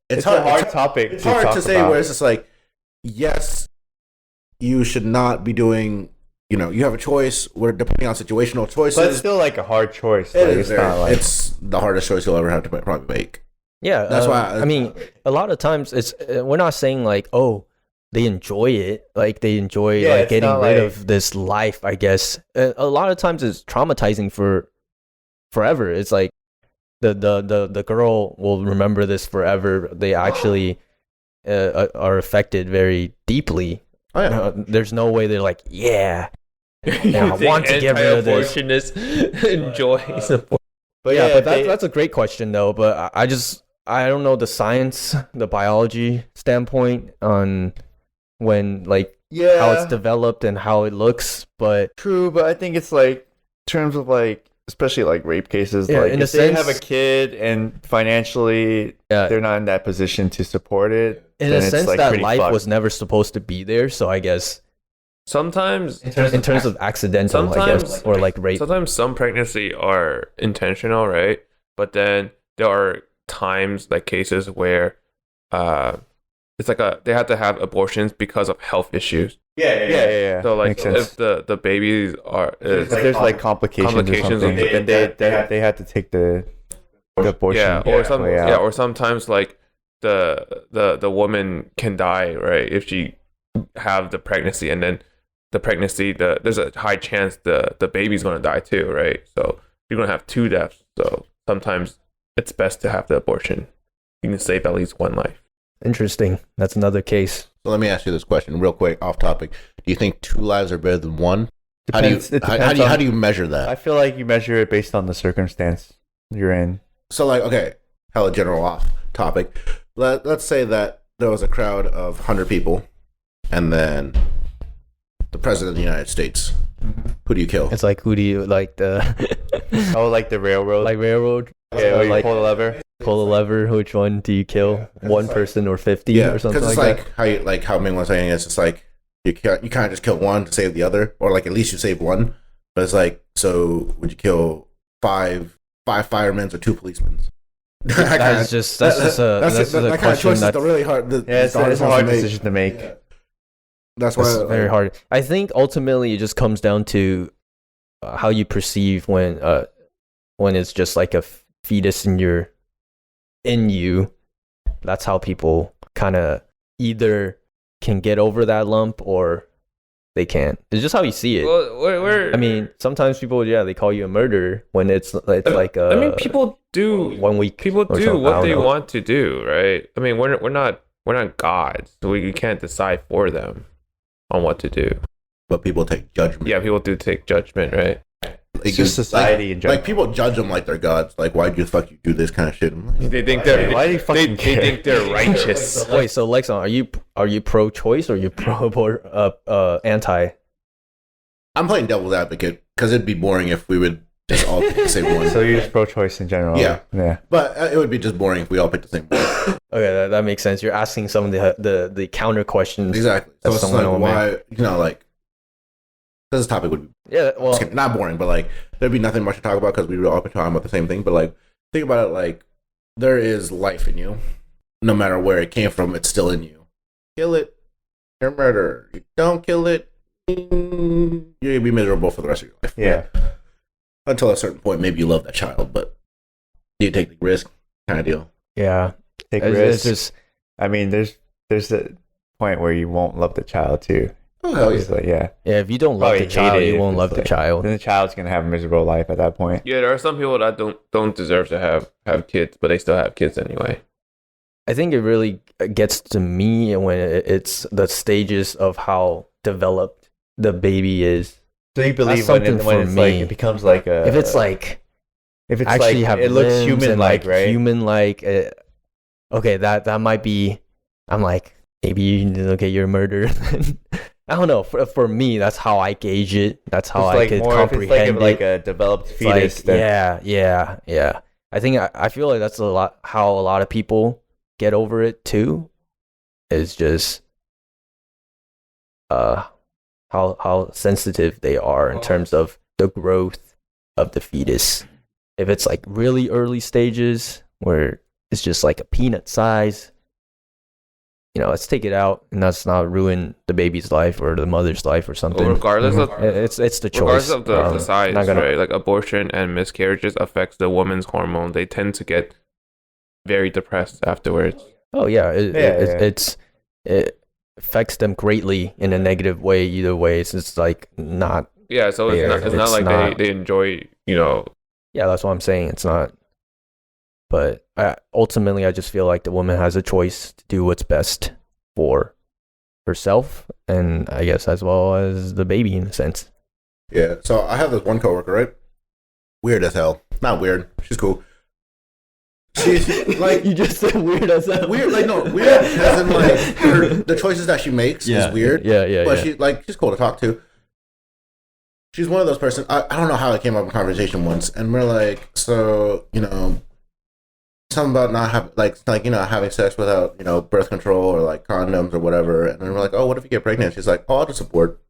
Speaker 1: it's hard, a hard topic.
Speaker 2: It's hard to say about. Where it's just like, yes, you should not be doing. You have a choice. Where depending on situational choices,
Speaker 1: but it's still like a hard choice.
Speaker 2: It's the hardest choice you'll ever have to probably make.
Speaker 3: Yeah,
Speaker 2: that's why.
Speaker 3: I mean, a lot of times we're not saying like, oh, they enjoy it, like they enjoy like getting rid of this life. I guess a lot of times it's traumatizing for forever. It's like the girl will remember this forever. They actually are affected very deeply.
Speaker 2: Oh, yeah.
Speaker 3: There's no way they're like, I want to get rid of this.
Speaker 4: Enjoys.
Speaker 3: But that's a great question though. But I don't know the science, the biology standpoint on when how it's developed and how it looks. But
Speaker 1: true, but I think it's like in terms of like, especially like rape cases, like if they have a kid and financially they're not in that position to support it.
Speaker 3: In a sense, that life was never supposed to be there. So I guess
Speaker 4: sometimes
Speaker 3: in terms of accidental, I guess, or like rape.
Speaker 4: Sometimes some pregnancy are intentional, right? But then there are times, like cases where it's like they have to have abortions because of health issues.
Speaker 1: Yeah.
Speaker 4: So like if the babies are
Speaker 1: if there's like complications or something, then they have to take the abortion.
Speaker 4: Or sometimes like the woman can die, right, if she have the pregnancy, and then the pregnancy there's a high chance the baby's going to die too, right? So you're going to have two deaths. So sometimes it's best to have the abortion. You can save at least one life.
Speaker 3: Interesting. That's another case.
Speaker 2: So let me ask you this question real quick, off topic. Do you think two lives are better than one? How do you measure that?
Speaker 1: I feel like you measure it based on the circumstance you're in.
Speaker 2: So like, okay, hella general off topic. Let's say that there was a crowd of 100 people, and then the president of the United States. Who do you kill?
Speaker 3: It's like, who do you like the
Speaker 1: like the railroad?
Speaker 3: Like railroad?
Speaker 1: Yeah, or you pull the lever.
Speaker 3: Pull the lever. Which one do you kill? One person or 50 or something like that?
Speaker 2: Because it's like how Ming was saying, it's just like you can't just kill one to save the other, or like at least you save one. But it's like, so would you kill five firemen or two policemen?
Speaker 3: That's just a question that's
Speaker 2: really hard.
Speaker 1: It's a hard decision to make.
Speaker 2: Yeah. That's why
Speaker 3: it's very hard. I think ultimately it just comes down to how you perceive when it's just like a fetus in you. That's how people kind of either can get over that lump or they can't. It's just how you see it.
Speaker 4: Well,
Speaker 3: I mean, sometimes people, they call you a murderer when it's like
Speaker 4: I mean, people do
Speaker 3: 1 week.
Speaker 4: People do what they want to do, right? I mean, we're not gods, so we can't decide for them on what to do.
Speaker 2: But people take judgment.
Speaker 4: Yeah, people do take judgment, right?
Speaker 1: It's just society in general.
Speaker 2: Like people judge them like they're gods. Like, why do you do this kind of shit? I'm like,
Speaker 4: They think they're
Speaker 1: why do you fucking
Speaker 4: they
Speaker 1: care?
Speaker 4: think they're righteous.
Speaker 3: Wait, so Lexon, are you pro-choice or you anti?
Speaker 2: I'm playing devil's advocate because it'd be boring if we would just all pick the same one.
Speaker 1: So you're just pro-choice in general.
Speaker 2: Yeah.
Speaker 1: Yeah.
Speaker 2: But it would be just boring if we all picked the same one.
Speaker 3: Okay, that makes sense. You're asking some of the counter questions.
Speaker 2: Exactly. So
Speaker 3: That's
Speaker 2: it's
Speaker 3: someone
Speaker 2: like,
Speaker 3: on
Speaker 2: why, like, this topic would be
Speaker 3: Yeah, well,
Speaker 2: not boring, but like, there'd be nothing much to talk about because we would all be talking about the same thing. But like, think about it, like, there is life in you. No matter where it came from, it's still in you. Kill it, you're a murderer. You don't kill it, you're going to be miserable for the rest of your life.
Speaker 1: Yeah.
Speaker 2: Until a certain point, maybe you love that child, but you take the risk kind of deal.
Speaker 3: yeah.
Speaker 1: Take
Speaker 3: It's
Speaker 1: risks.
Speaker 3: just
Speaker 1: I mean, there's a point where you won't love the child too.
Speaker 2: Oh, hell yeah.
Speaker 1: It's like, yeah.
Speaker 3: yeah. If you don't love
Speaker 1: Probably
Speaker 3: the child,
Speaker 1: hate it
Speaker 3: you
Speaker 1: if
Speaker 3: won't
Speaker 1: it's
Speaker 3: love the
Speaker 1: like-
Speaker 3: child.
Speaker 1: Then the child's gonna have a miserable life at that point.
Speaker 4: Yeah, there are some people that don't deserve to have kids, but they still have kids anyway.
Speaker 3: I think it really gets to me when it's the stages of how developed the baby is.
Speaker 1: So you believe
Speaker 3: That's
Speaker 1: when,
Speaker 3: something
Speaker 1: when
Speaker 3: for
Speaker 1: it's like
Speaker 3: me.
Speaker 1: it becomes like a
Speaker 3: If it's like
Speaker 1: if it's
Speaker 3: actually
Speaker 1: like
Speaker 3: have
Speaker 1: it looks
Speaker 3: limbs
Speaker 1: human
Speaker 3: and
Speaker 1: like, right?
Speaker 3: human like, okay, that might be. I'm like, maybe you're a murderer. I don't know. For me, that's how I gauge it. That's how
Speaker 1: It's
Speaker 3: I
Speaker 1: like
Speaker 3: could
Speaker 1: more if it's
Speaker 3: comprehend
Speaker 1: like
Speaker 3: it.
Speaker 1: a developed
Speaker 3: It's
Speaker 1: fetus.
Speaker 3: like,
Speaker 1: then-
Speaker 3: yeah. I think I feel like that's a lot how a lot of people get over it too. Is just how sensitive they are in terms of the growth of the fetus. If it's like really early stages where it's just like a peanut size, let's take it out and that's not ruin the baby's life or the mother's life or something.
Speaker 4: Well, regardless of
Speaker 3: It's the choice.
Speaker 4: regardless of the size,
Speaker 3: not gonna-
Speaker 4: right? Like abortion and miscarriages affects the woman's hormone. They tend to get very depressed afterwards.
Speaker 3: Oh yeah,
Speaker 1: Yeah.
Speaker 3: it affects them greatly in a negative way. Either way, it's just like not.
Speaker 4: Yeah, so
Speaker 3: Yeah,
Speaker 4: it's not
Speaker 3: it's
Speaker 4: like
Speaker 3: not-
Speaker 4: they enjoy,
Speaker 3: Yeah, that's what I'm saying. It's not. But ultimately, I just feel like the woman has a choice to do what's best for herself, and I guess as well as the baby in a sense.
Speaker 2: Yeah. So I have this one coworker, right? Weird as hell. Not weird. She's cool. She's like
Speaker 3: You just said weird as hell.
Speaker 2: weird, like no weird as in like the choices that she makes is weird.
Speaker 3: Yeah.
Speaker 2: But she's cool to talk to. She's one of those person. I don't know how it came up in conversation once, and we're like, so something about not having sex without birth control or like condoms or whatever, and then we're like, oh, what if you get pregnant? She's like, oh, I'll just abort.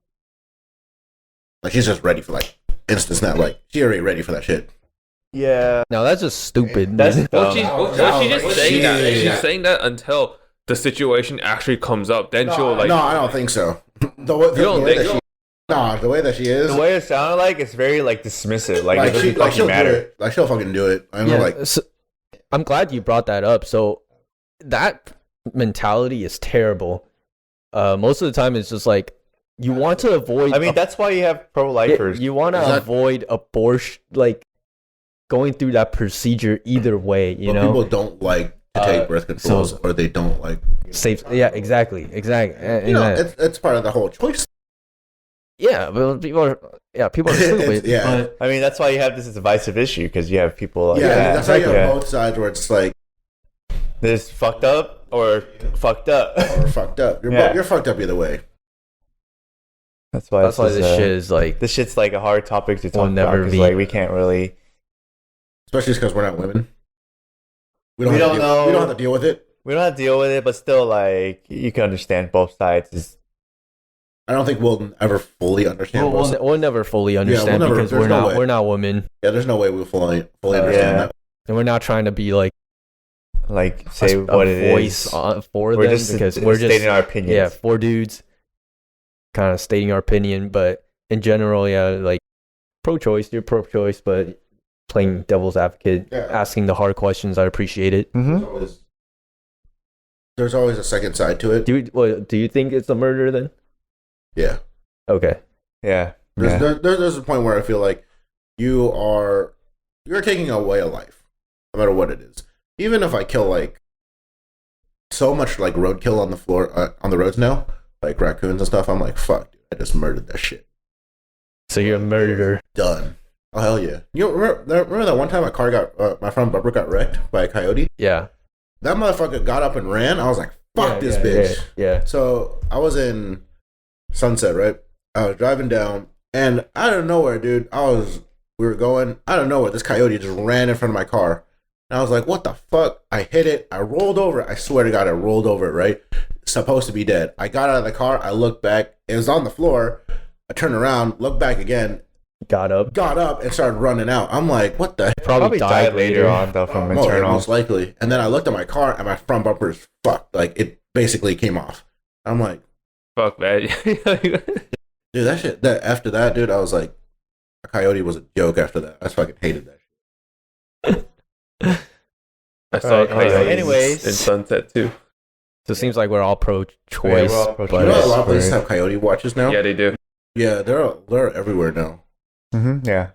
Speaker 2: Like she's just ready for like instant snap. Like she already ready for that shit.
Speaker 1: Yeah.
Speaker 3: No, that's just stupid.
Speaker 1: That's
Speaker 4: Well,
Speaker 1: dumb.
Speaker 4: she's just saying that. She's saying that until the situation actually comes up. Then she'll like.
Speaker 2: No, I don't think so. The way that she is.
Speaker 1: The way it sounded like it's very like dismissive. Like, it doesn't
Speaker 2: she'll
Speaker 1: fucking
Speaker 2: do
Speaker 1: matter.
Speaker 2: it. Like she'll fucking do it. I'm like,
Speaker 3: so, I'm glad you brought that up. So that mentality is terrible. Most of the time, it's just like you want to avoid.
Speaker 1: I mean, that's why you have pro-lifers.
Speaker 3: You want to avoid abortion, like going through that procedure either way.
Speaker 2: people don't like to take birth controls, or they don't like
Speaker 3: safe. Yeah, exactly.
Speaker 2: it's part of the whole choice.
Speaker 3: Yeah, but people are stupid.
Speaker 2: Yeah.
Speaker 3: But
Speaker 1: I mean, that's why you have this divisive issue because you have people like
Speaker 2: That's how you have
Speaker 1: yeah.
Speaker 2: both sides where it's like
Speaker 1: There's fucked up or fucked up.
Speaker 2: or fucked up. You're fucked up either way.
Speaker 1: That's why
Speaker 3: this shit is like
Speaker 1: this shit's like a hard topic to talk
Speaker 3: Will never
Speaker 1: about because
Speaker 3: be.
Speaker 1: like we can't really.
Speaker 2: Especially because we're not women. We
Speaker 1: We don't know.
Speaker 2: We don't have to deal with it.
Speaker 1: We don't have to deal with it, but still, like you can understand both sides.
Speaker 2: I don't think we'll ever fully understand. both sides.
Speaker 3: we'll never fully understand
Speaker 2: never-
Speaker 3: because
Speaker 2: there's no way.
Speaker 3: we're not women,
Speaker 2: Yeah, there's no way we'll fully understand
Speaker 1: Yeah.
Speaker 2: that.
Speaker 3: and we're not trying to be like
Speaker 1: Like say
Speaker 3: a
Speaker 1: what it
Speaker 3: voice
Speaker 1: is.
Speaker 3: for
Speaker 1: We're
Speaker 3: them
Speaker 1: just
Speaker 3: because we're just
Speaker 1: stating our opinions.
Speaker 3: yeah, four dudes kind of stating our opinion, but in general, yeah, like pro-choice, you're pro-choice, but playing devil's advocate,
Speaker 2: Yeah.
Speaker 3: asking the hard questions, I appreciate it.
Speaker 1: Mm-hmm.
Speaker 2: There's always a second side to it.
Speaker 3: Do you think it's a murder then?
Speaker 2: Yeah.
Speaker 3: Okay.
Speaker 1: Yeah.
Speaker 2: There's a point where I feel like you're taking away a life, no matter what it is. Even if I kill like so much like roadkill on the floor on the roads now, like raccoons and stuff, I'm like, fuck, dude, I just murdered that shit.
Speaker 3: So you're a murderer.
Speaker 2: Done. Oh hell yeah! You remember that one time my front bumper got wrecked by a coyote?
Speaker 3: Yeah.
Speaker 2: That motherfucker got up and ran. I was like, fuck this bitch.
Speaker 3: Yeah.
Speaker 2: So I was in Sunset, right? I was driving down, and out of nowhere, dude, we were going out of nowhere. This coyote just ran in front of my car, and I was like, what the fuck? I hit it. I rolled over. I swear to God, I rolled over it. Right, supposed to be dead. I got out of the car. I looked back. It was on the floor. I turned around, looked back again.
Speaker 3: Got up,
Speaker 2: and started running out. I'm like, what the?
Speaker 3: Probably died later
Speaker 1: on though from internal.
Speaker 2: Most likely. And then I looked at my car, and my front bumper is fucked. Like it basically came off. I'm like,
Speaker 4: fuck, man.
Speaker 2: dude, that shit. After that, dude, I was like, a coyote was a joke. After that, I fucking hated that shit.
Speaker 4: I saw coyotes
Speaker 1: anyways.
Speaker 4: in Sunset too.
Speaker 3: So it seems like we're all pro-choice.
Speaker 1: we're all pro-choice.
Speaker 3: but
Speaker 2: You know, a lot of places have coyote watches now.
Speaker 4: Yeah, they do.
Speaker 2: Yeah, they're everywhere now.
Speaker 1: Yeah.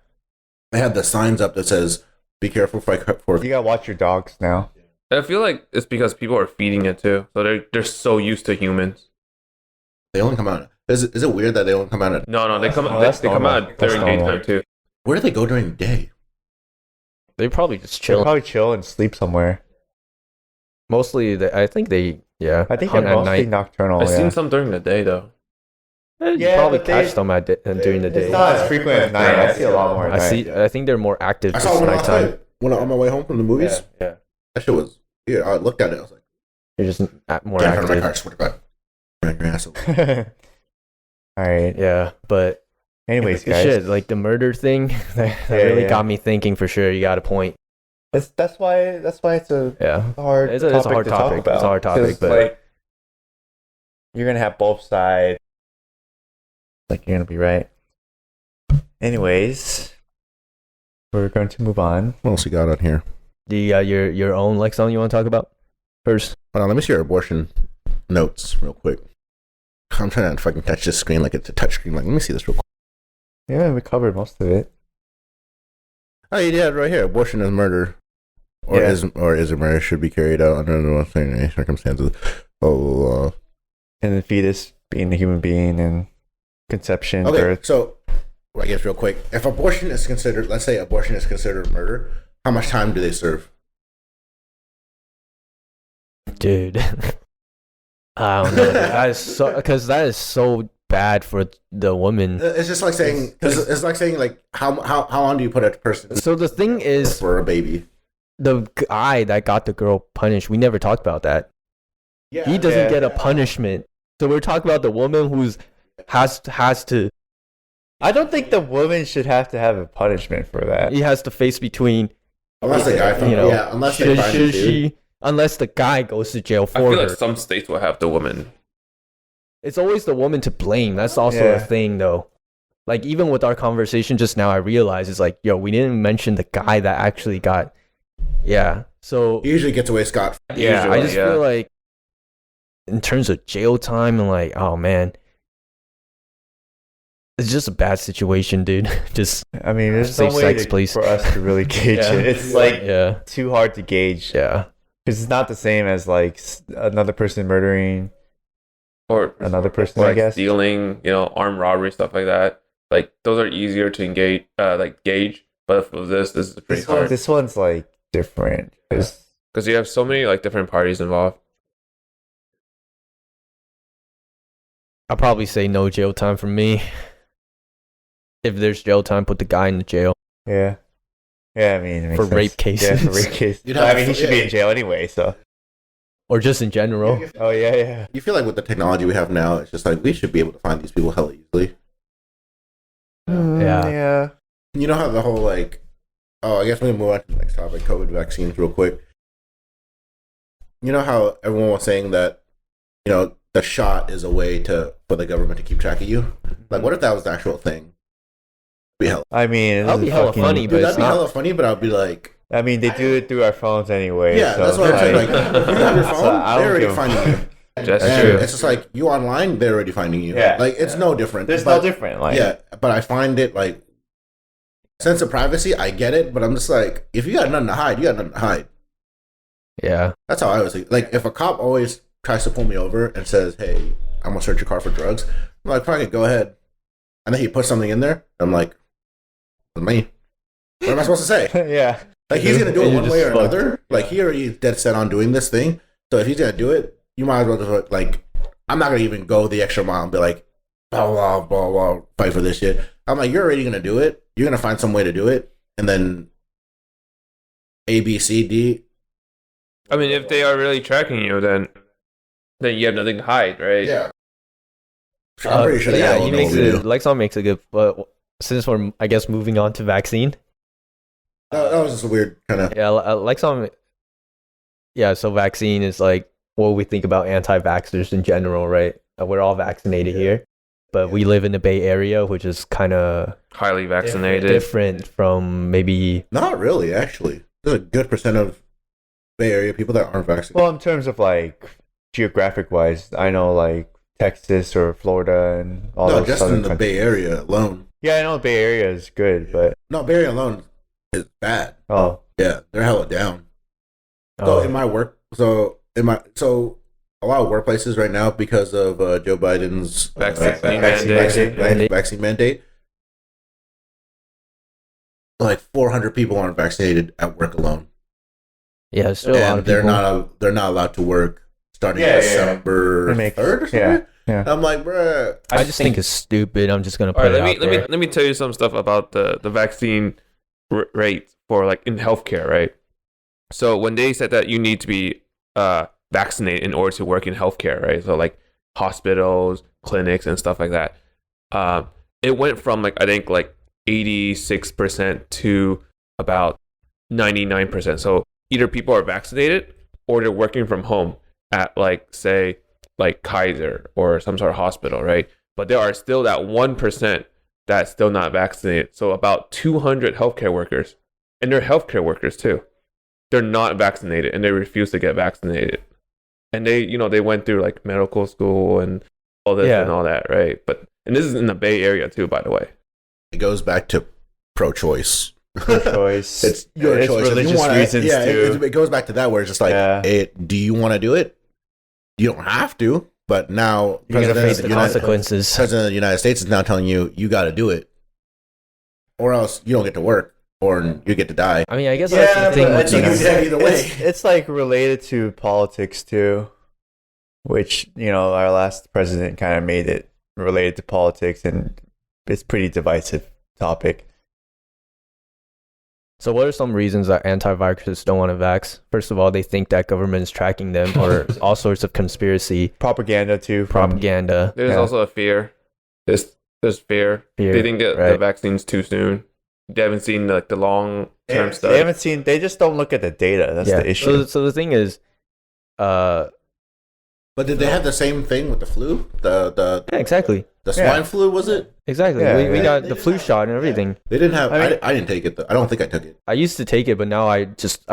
Speaker 2: They have the signs up that says, "Be careful for."
Speaker 1: You gotta watch your dogs now.
Speaker 4: I feel like it's because people are feeding it too, so they're so used to humans.
Speaker 2: They only come out. Is it weird that they only come out at?
Speaker 4: No, they come
Speaker 1: that's
Speaker 4: they come
Speaker 1: normal.
Speaker 4: out
Speaker 1: That's
Speaker 4: during
Speaker 1: normal.
Speaker 4: daytime too.
Speaker 2: Where do they go during the day?
Speaker 3: They probably just
Speaker 1: They'll
Speaker 3: chill.
Speaker 1: probably chill and sleep somewhere.
Speaker 3: Mostly, I think they
Speaker 1: I think
Speaker 3: hunt
Speaker 1: they're
Speaker 3: at
Speaker 1: mostly
Speaker 3: night.
Speaker 1: nocturnal.
Speaker 4: I've
Speaker 1: yeah.
Speaker 4: seen some during the day though.
Speaker 3: You
Speaker 1: Yeah,
Speaker 3: probably
Speaker 1: but
Speaker 3: catch them during the day.
Speaker 1: It's not as frequent at night. I see a lot more at night.
Speaker 3: I think they're more active
Speaker 2: I
Speaker 3: just
Speaker 2: saw one last
Speaker 3: nighttime.
Speaker 2: night when on my way home from the movies.
Speaker 1: Yeah.
Speaker 2: That shit was. Yeah, I looked at it. I was like,
Speaker 3: They're just more
Speaker 2: "Get out of my car!" I
Speaker 3: active.
Speaker 2: swear to God. Bring your ass over.
Speaker 1: All right.
Speaker 3: Yeah, but
Speaker 1: Anyways, guys,
Speaker 3: shit, like the murder thing, that really got me thinking for sure. You got a point.
Speaker 1: that's why it's a
Speaker 3: Yeah,
Speaker 1: hard.
Speaker 3: it's a hard
Speaker 1: to talk
Speaker 3: topic.
Speaker 1: about.
Speaker 3: It's a hard topic,
Speaker 1: 'Cause,
Speaker 3: but
Speaker 1: like, you're gonna have both sides. Like you're gonna be right. Anyways, we're going to move on.
Speaker 2: What else you got on here?
Speaker 3: do you got your own Lexon you want to talk about first?
Speaker 2: Hold on, let me see your abortion notes real quick. I'm trying to fucking touch this screen like it's a touch screen. Like, let me see this real quick.
Speaker 1: Yeah, we covered most of it.
Speaker 2: Oh, you did right here. Abortion is murder, or
Speaker 1: Yeah.
Speaker 2: is a murder should be carried out under no any circumstances. Oh,
Speaker 1: And the fetus being a human being and conception,
Speaker 2: okay.
Speaker 1: birth.
Speaker 2: So, I guess real quick, if abortion is considered, let's say abortion is considered murder, how much time do they serve?
Speaker 3: Dude, I don't know. That is so because that is so bad for the woman.
Speaker 2: It's just like saying, it's like saying like how long do you put a person
Speaker 3: So the thing is,
Speaker 2: for a baby?
Speaker 3: the guy that got the girl punished, we never talked about that.
Speaker 2: Yeah,
Speaker 3: He doesn't get a punishment. So we're talking about the woman who's has to.
Speaker 1: I don't think the woman should have to have a punishment for that.
Speaker 3: He has to face between.
Speaker 2: unless the guy,
Speaker 3: You know,
Speaker 2: unless they find
Speaker 3: should
Speaker 2: it, dude.
Speaker 3: she? Unless the guy goes to jail
Speaker 4: I
Speaker 3: for
Speaker 4: feel
Speaker 3: her.
Speaker 4: like some states will have the woman.
Speaker 3: It's always the woman to blame. That's also
Speaker 1: Yeah.
Speaker 3: a thing, though. Like, even with our conversation just now, I realize it's like, yo, we didn't mention the guy that actually got. Yeah. So,
Speaker 2: He usually gets away scot.
Speaker 3: yeah, I
Speaker 4: Usually,
Speaker 3: just
Speaker 4: yeah.
Speaker 3: feel like, in terms of jail time, and like, oh, man. It's just a bad situation, dude. Just,
Speaker 1: I mean, there's
Speaker 3: Safe
Speaker 1: no way
Speaker 3: sex, please.
Speaker 1: for us to really gauge
Speaker 3: Yeah.
Speaker 1: it. It's like
Speaker 3: yeah.
Speaker 1: too hard to gauge
Speaker 3: Yeah.
Speaker 1: because it's not the same as like another person murdering
Speaker 4: Or
Speaker 1: another person.
Speaker 4: like
Speaker 1: I guess.
Speaker 4: stealing, armed robbery, stuff like that. Like those are easier to engage, gauge. But for this is pretty hard
Speaker 1: This one's like different because
Speaker 4: because you have so many like different parties involved.
Speaker 3: I'll probably say no jail time for me. If there's jail time, put the guy in the jail
Speaker 1: yeah. I mean, it makes
Speaker 3: for
Speaker 1: sense.
Speaker 3: rape cases.
Speaker 1: Yeah, for rape cases.
Speaker 2: You'd have
Speaker 1: I mean,
Speaker 2: to-
Speaker 1: he should be in jail anyway. So.
Speaker 3: or just in general.
Speaker 1: Oh yeah.
Speaker 2: You feel like with the technology we have now, it's just like we should be able to find these people hella easily.
Speaker 3: Yeah.
Speaker 1: Yeah.
Speaker 2: You know how the whole like, oh, I guess we can move on to the next topic, COVID vaccines, real quick. You know how everyone was saying that, the shot is a way for the government to keep track of you. Like, what if that was the actual thing? Be hella.
Speaker 1: I mean,
Speaker 3: That'd be hella funny, but
Speaker 2: Dude,
Speaker 3: it's
Speaker 2: that'd be
Speaker 3: not.
Speaker 2: hella funny, but I'd be like,
Speaker 1: I mean, they do it through our phones anyway.
Speaker 2: yeah,
Speaker 1: so
Speaker 2: that's what I'm saying. Like,
Speaker 1: like,
Speaker 2: if you have your phone,
Speaker 1: So I
Speaker 2: they're
Speaker 1: don't
Speaker 2: already
Speaker 1: give a
Speaker 2: finding you.
Speaker 4: That's
Speaker 2: And
Speaker 4: true.
Speaker 2: it's just like you online, they're already finding you.
Speaker 1: Yeah.
Speaker 2: Like it's no different.
Speaker 1: there's
Speaker 2: But-
Speaker 1: no different. Like,
Speaker 2: Yeah, but I find it like sense of privacy. I get it, but I'm just like, if you got nothing to hide, you got nothing to hide.
Speaker 3: Yeah.
Speaker 2: That's how I was like. If a cop always tries to pull me over and says, "Hey, I'm gonna search your car for drugs," I'm like, "Fuck it, go ahead." And then he puts something in there. I'm like, "With me." What am I supposed to say?
Speaker 1: Yeah.
Speaker 2: Like, he's going to do it
Speaker 1: You're
Speaker 2: one way or
Speaker 1: just fucked.
Speaker 2: another. Like, he already dead set on doing this thing. So if he's going to do it, you might as well just, like, I'm not going to even go the extra mile and be like, blah, blah, blah, blah, fight for this shit. I'm like, you're already going to do it. You're going to find some way to do it. And then A, B, C, D.
Speaker 4: I mean, if they are really tracking you, then you have nothing to hide, right?
Speaker 2: Yeah. I'm pretty sure
Speaker 3: yeah,
Speaker 2: they
Speaker 3: he
Speaker 2: know
Speaker 3: makes
Speaker 2: what we
Speaker 3: it.
Speaker 2: do.
Speaker 3: Lexon makes a good. But since we're, I guess, moving on to vaccine.
Speaker 2: That was just a weird kind of.
Speaker 3: Yeah, Lexon. Yeah, so vaccine is like what we think about anti-vaxxers in general, right? We're all vaccinated here, but we live in the Bay Area, which is kind of
Speaker 4: Highly vaccinated.
Speaker 3: different from maybe.
Speaker 2: Not really, actually. There's a good percent of Bay Area people that aren't vaccinated.
Speaker 1: Well, in terms of like geographic wise, I know like Texas or Florida and all
Speaker 2: No,
Speaker 1: those
Speaker 2: just
Speaker 1: southern
Speaker 2: in the
Speaker 1: countries.
Speaker 2: Bay Area alone.
Speaker 1: Yeah, I know the Bay Area is good, but
Speaker 2: No, Bay Area alone is bad.
Speaker 1: oh,
Speaker 2: Yeah, they're hella down. So in my work, so a lot of workplaces right now, because of Joe Biden's vaccine mandate, like 400 people aren't vaccinated at work alone,
Speaker 3: yeah, there's still a lot
Speaker 2: and
Speaker 3: of people.
Speaker 2: they're not allowed to work starting
Speaker 1: Yeah,
Speaker 2: December
Speaker 1: That makes-
Speaker 2: 3rd or something.
Speaker 1: yeah.
Speaker 2: I'm like, bruh.
Speaker 3: I just think it's stupid. I'm just gonna
Speaker 4: All
Speaker 3: put
Speaker 4: right,
Speaker 3: it out there.
Speaker 4: let me tell you some stuff about the vaccine rate for like in healthcare, right? So when they said that you need to be vaccinated in order to work in healthcare, right? So like hospitals, clinics, and stuff like that. It went from like I think like 86% to about 99%. So either people are vaccinated or they're working from home at like say like Kaiser or some sort of hospital, right? But there are still that 1% that's still not vaccinated. So about 200 healthcare workers, and they're healthcare workers too. They're not vaccinated and they refuse to get vaccinated. And they went through like medical school and all this and all that, right? And this is in the Bay Area too, by the way.
Speaker 2: It goes back to pro-choice.
Speaker 1: choice.
Speaker 2: It's your
Speaker 1: It's
Speaker 2: choice. If you
Speaker 1: religious
Speaker 2: wanna-
Speaker 1: reasons
Speaker 2: yeah,
Speaker 1: too.
Speaker 2: it goes back to that where it's just like,
Speaker 1: Yeah.
Speaker 2: do you want to do it? You don't have to, but now
Speaker 3: You're gonna face
Speaker 2: of
Speaker 3: the
Speaker 2: United-
Speaker 3: consequences.
Speaker 2: President of the United States is now telling you got to do it, or else you don't get to work, or you get to die.
Speaker 3: I mean, I guess that's the thing
Speaker 1: but
Speaker 3: with
Speaker 2: you can
Speaker 3: the-
Speaker 2: say either way.
Speaker 1: It's like related to politics too, which our last president kind of made it related to politics, and it's pretty divisive topic.
Speaker 3: So what are some reasons that anti-vaxxers don't want to vax? First of all, they think that government is tracking them, or all sorts of conspiracy
Speaker 1: Propaganda too.
Speaker 3: propaganda.
Speaker 4: There's also a fear. There's fear.
Speaker 3: Fear,
Speaker 4: They think that the
Speaker 3: right.
Speaker 4: vaccine's too soon. They haven't seen like the long term
Speaker 1: They
Speaker 4: study.
Speaker 1: haven't seen. They just don't look at the data. That's the issue.
Speaker 3: So the thing is,
Speaker 2: But did they have the same thing with the flu? The
Speaker 3: yeah, exactly.
Speaker 2: swine flu, was it?
Speaker 3: Exactly.
Speaker 1: Yeah,
Speaker 3: we
Speaker 1: yeah.
Speaker 3: got the flu shot and everything.
Speaker 2: They didn't have.
Speaker 1: I mean-
Speaker 2: I didn't take it. I don't think I took it.
Speaker 3: I used to take it, but now I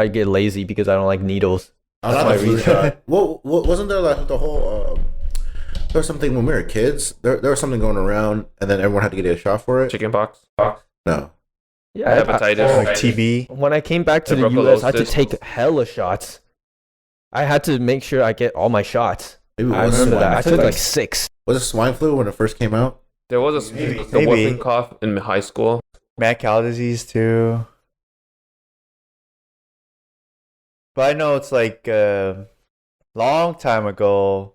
Speaker 3: get lazy because I don't like needles.
Speaker 2: Oh,
Speaker 3: That's
Speaker 2: not
Speaker 3: my
Speaker 2: the flu
Speaker 3: reason.
Speaker 2: shot. Well, wasn't there like the whole? There was something when we were kids. There was something going around, and then everyone had to get a shot for it.
Speaker 4: Chickenpox.
Speaker 2: No.
Speaker 3: Yeah,
Speaker 4: Hepatitis.
Speaker 1: like TB.
Speaker 3: when I came back to the US, I had to
Speaker 4: Tuberculosis.
Speaker 3: take hella shots. I had to make sure I get all my shots.
Speaker 2: Maybe it
Speaker 3: I
Speaker 2: was
Speaker 3: remember
Speaker 2: swine.
Speaker 3: that. I took
Speaker 2: flu.
Speaker 3: like 6.
Speaker 2: Was it swine flu when it first came out?
Speaker 4: There was a
Speaker 1: Maybe.
Speaker 4: whooping cough in high school.
Speaker 1: Mad cow disease too. But I know it's like long time ago.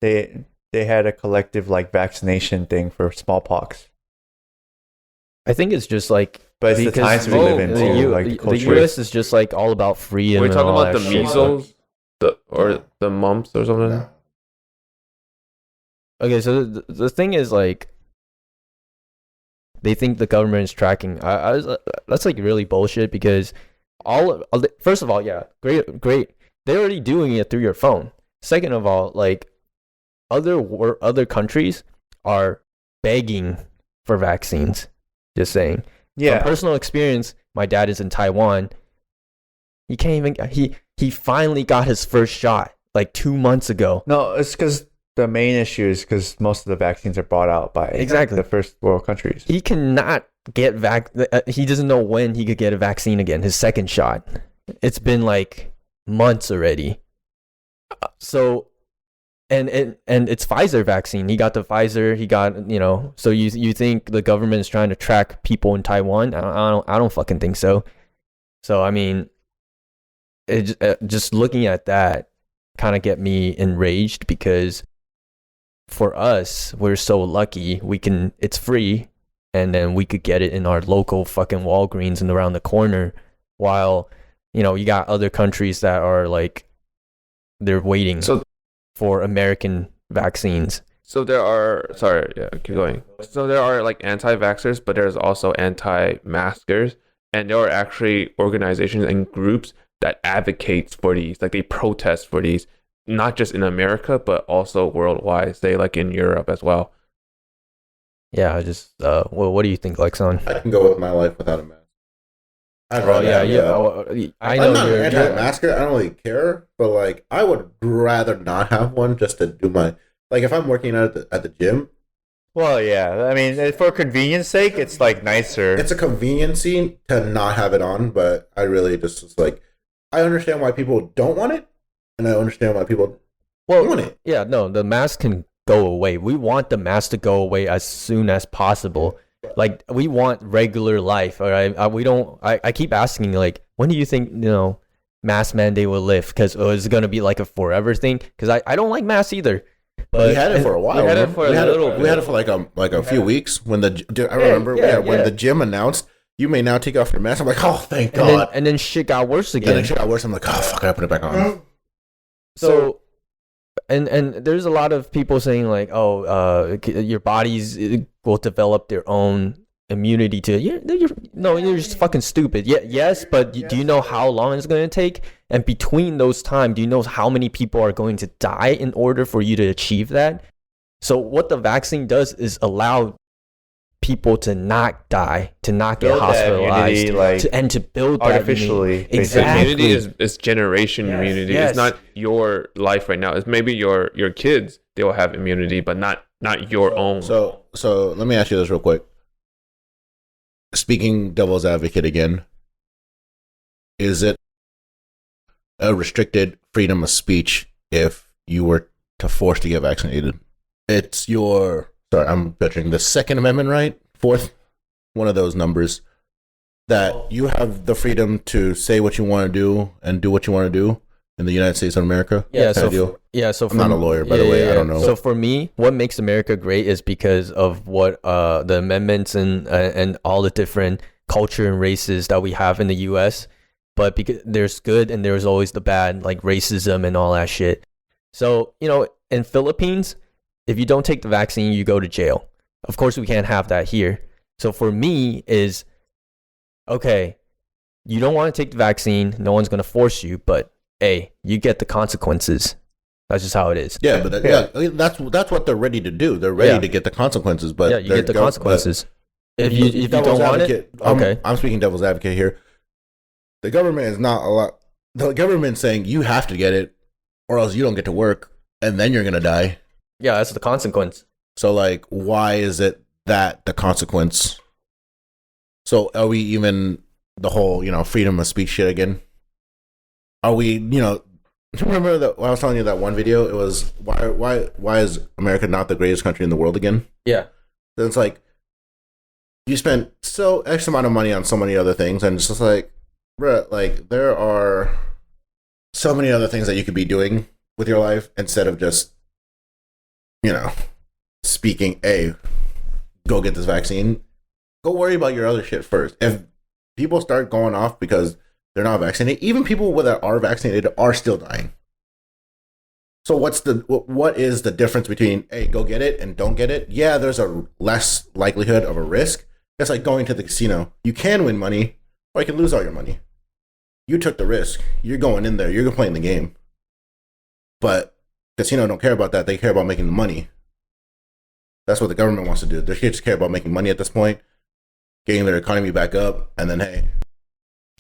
Speaker 1: They had a collective like vaccination thing for smallpox.
Speaker 3: I think it's just like
Speaker 1: But it's the
Speaker 3: because
Speaker 1: times we live in
Speaker 3: the,
Speaker 1: too.
Speaker 3: U-
Speaker 1: like
Speaker 3: the
Speaker 1: culture.
Speaker 3: US is just like all about freedom.
Speaker 4: We're
Speaker 3: and
Speaker 4: talking
Speaker 3: all
Speaker 4: about the
Speaker 3: that shit.
Speaker 4: measles, or the mumps or something.
Speaker 3: Okay, so the thing is like they think the government is tracking. That's like really bullshit because first of all, yeah, great. They're already doing it through your phone. Second of all, like other countries are begging for vaccines. Just saying.
Speaker 1: Yeah.
Speaker 3: From personal experience, my dad is in Taiwan. He can't even. He finally got his first shot like 2 months ago.
Speaker 1: No, it's because the main issue is because most of the vaccines are brought out by
Speaker 3: Exactly.
Speaker 1: the first world countries.
Speaker 3: He cannot get he doesn't know when he could get a vaccine again, his second shot. It's been like months already. So and it's Pfizer vaccine. He got the Pfizer. He got, you know. So you think the government is trying to track people in Taiwan? I don't fucking think so. So I mean, just looking at that kind of get me enraged, because for us, we're so lucky. It's free, and then we could get it in our local fucking Walgreens and around the corner, while, you know, you got other countries that are like, they're waiting for American vaccines.
Speaker 4: So there are, keep going. So there are like anti-vaxxers, but there's also anti-maskers, and there are actually organizations and groups that advocates for these, like they protest for these, not just in America, but also worldwide, say like in Europe as well.
Speaker 3: Yeah, what do you think, Lexon?
Speaker 2: I can go with my life without a mask. I know I'm not an anti-masker. I don't really care, but like I would rather not have one just to do my, like if I'm working out at the gym.
Speaker 1: Well, yeah. I mean, for convenience sake, it's like nicer.
Speaker 2: It's a conveniency to not have it on, but I really just like, I understand why people don't want it, and I understand why people want it.
Speaker 3: Yeah, no, the mask can go away. We want the mask to go away as soon as possible. Like, we want regular life, all right? I keep asking, like, when do you think, you know, mask mandate will lift? Because is it going to be like a forever thing? Because I don't like masks either.
Speaker 2: But we had it for a while.
Speaker 4: We had it for
Speaker 2: like a few weeks when I remember when the gym announced, you may now take off your mask. I'm like, oh, thank God.
Speaker 3: And then shit got worse again.
Speaker 2: I'm like, oh, fuck, I put it back on.
Speaker 3: So, and there's a lot of people saying like, oh, your bodies will develop their own immunity to you're just fucking stupid. Yeah, yes, but do you know how long it's going to take? And between those times, do you know how many people are going to die in order for you to achieve that? So what the vaccine does is allow people to not die, to not get hospitalized, and to build
Speaker 1: artificially.
Speaker 3: That exactly.
Speaker 4: Immunity is generation immunity. Yes. It's not your life right now. It's maybe your kids. They will have immunity, but not your own.
Speaker 2: So let me ask you this real quick. Speaking devil's advocate again, is it a restricted freedom of speech if you were to force to get vaccinated? It's I'm butchering the Second Amendment, right? Fourth, one of those numbers, that you have the freedom to say what you want to do and do what you want to do in the United States of America.
Speaker 3: Yeah, so
Speaker 2: I'm not a lawyer, by the way. I don't know.
Speaker 3: So for me, what makes America great is because of what the amendments and all the different culture and races that we have in the U.S. But because there's good and there's always the bad, like racism and all that shit. So, you know, in Philippines, if you don't take the vaccine, you go to jail. Of course, we can't have that here. So for me is, okay, you don't want to take the vaccine. No one's going to force you, but hey, you get the consequences. That's just how it is.
Speaker 2: Yeah, but that's what they're ready to do. They're ready to get the consequences, but
Speaker 3: you get the consequences. If you don't want it, okay.
Speaker 2: I'm speaking devil's advocate here. The government is not a lot. The government's saying you have to get it, or else you don't get to work, and then you're gonna die.
Speaker 3: Yeah, that's the consequence.
Speaker 2: So, like, why is it that the consequence? So, are we even the whole, freedom of speech shit again? Are we, remember that when I was telling you that one video? It was why is America not the greatest country in the world again?
Speaker 3: Yeah.
Speaker 2: Then it's like you spent so X amount of money on so many other things, and it's just like, bruh, like there are so many other things that you could be doing with your life instead of just, speaking, hey, go get this vaccine. Go worry about your other shit first. If people start going off because they're not vaccinated, even people that are vaccinated are still dying. So what is the difference between, hey, go get it and don't get it? Yeah, there's a less likelihood of a risk. It's like going to the casino. You can win money, or you can lose all your money. You took the risk. You're going in there. You're playing the game. But casino don't care about that. They care about making the money. That's what the government wants to do. They just care about making money at this point, getting their economy back up, and then hey.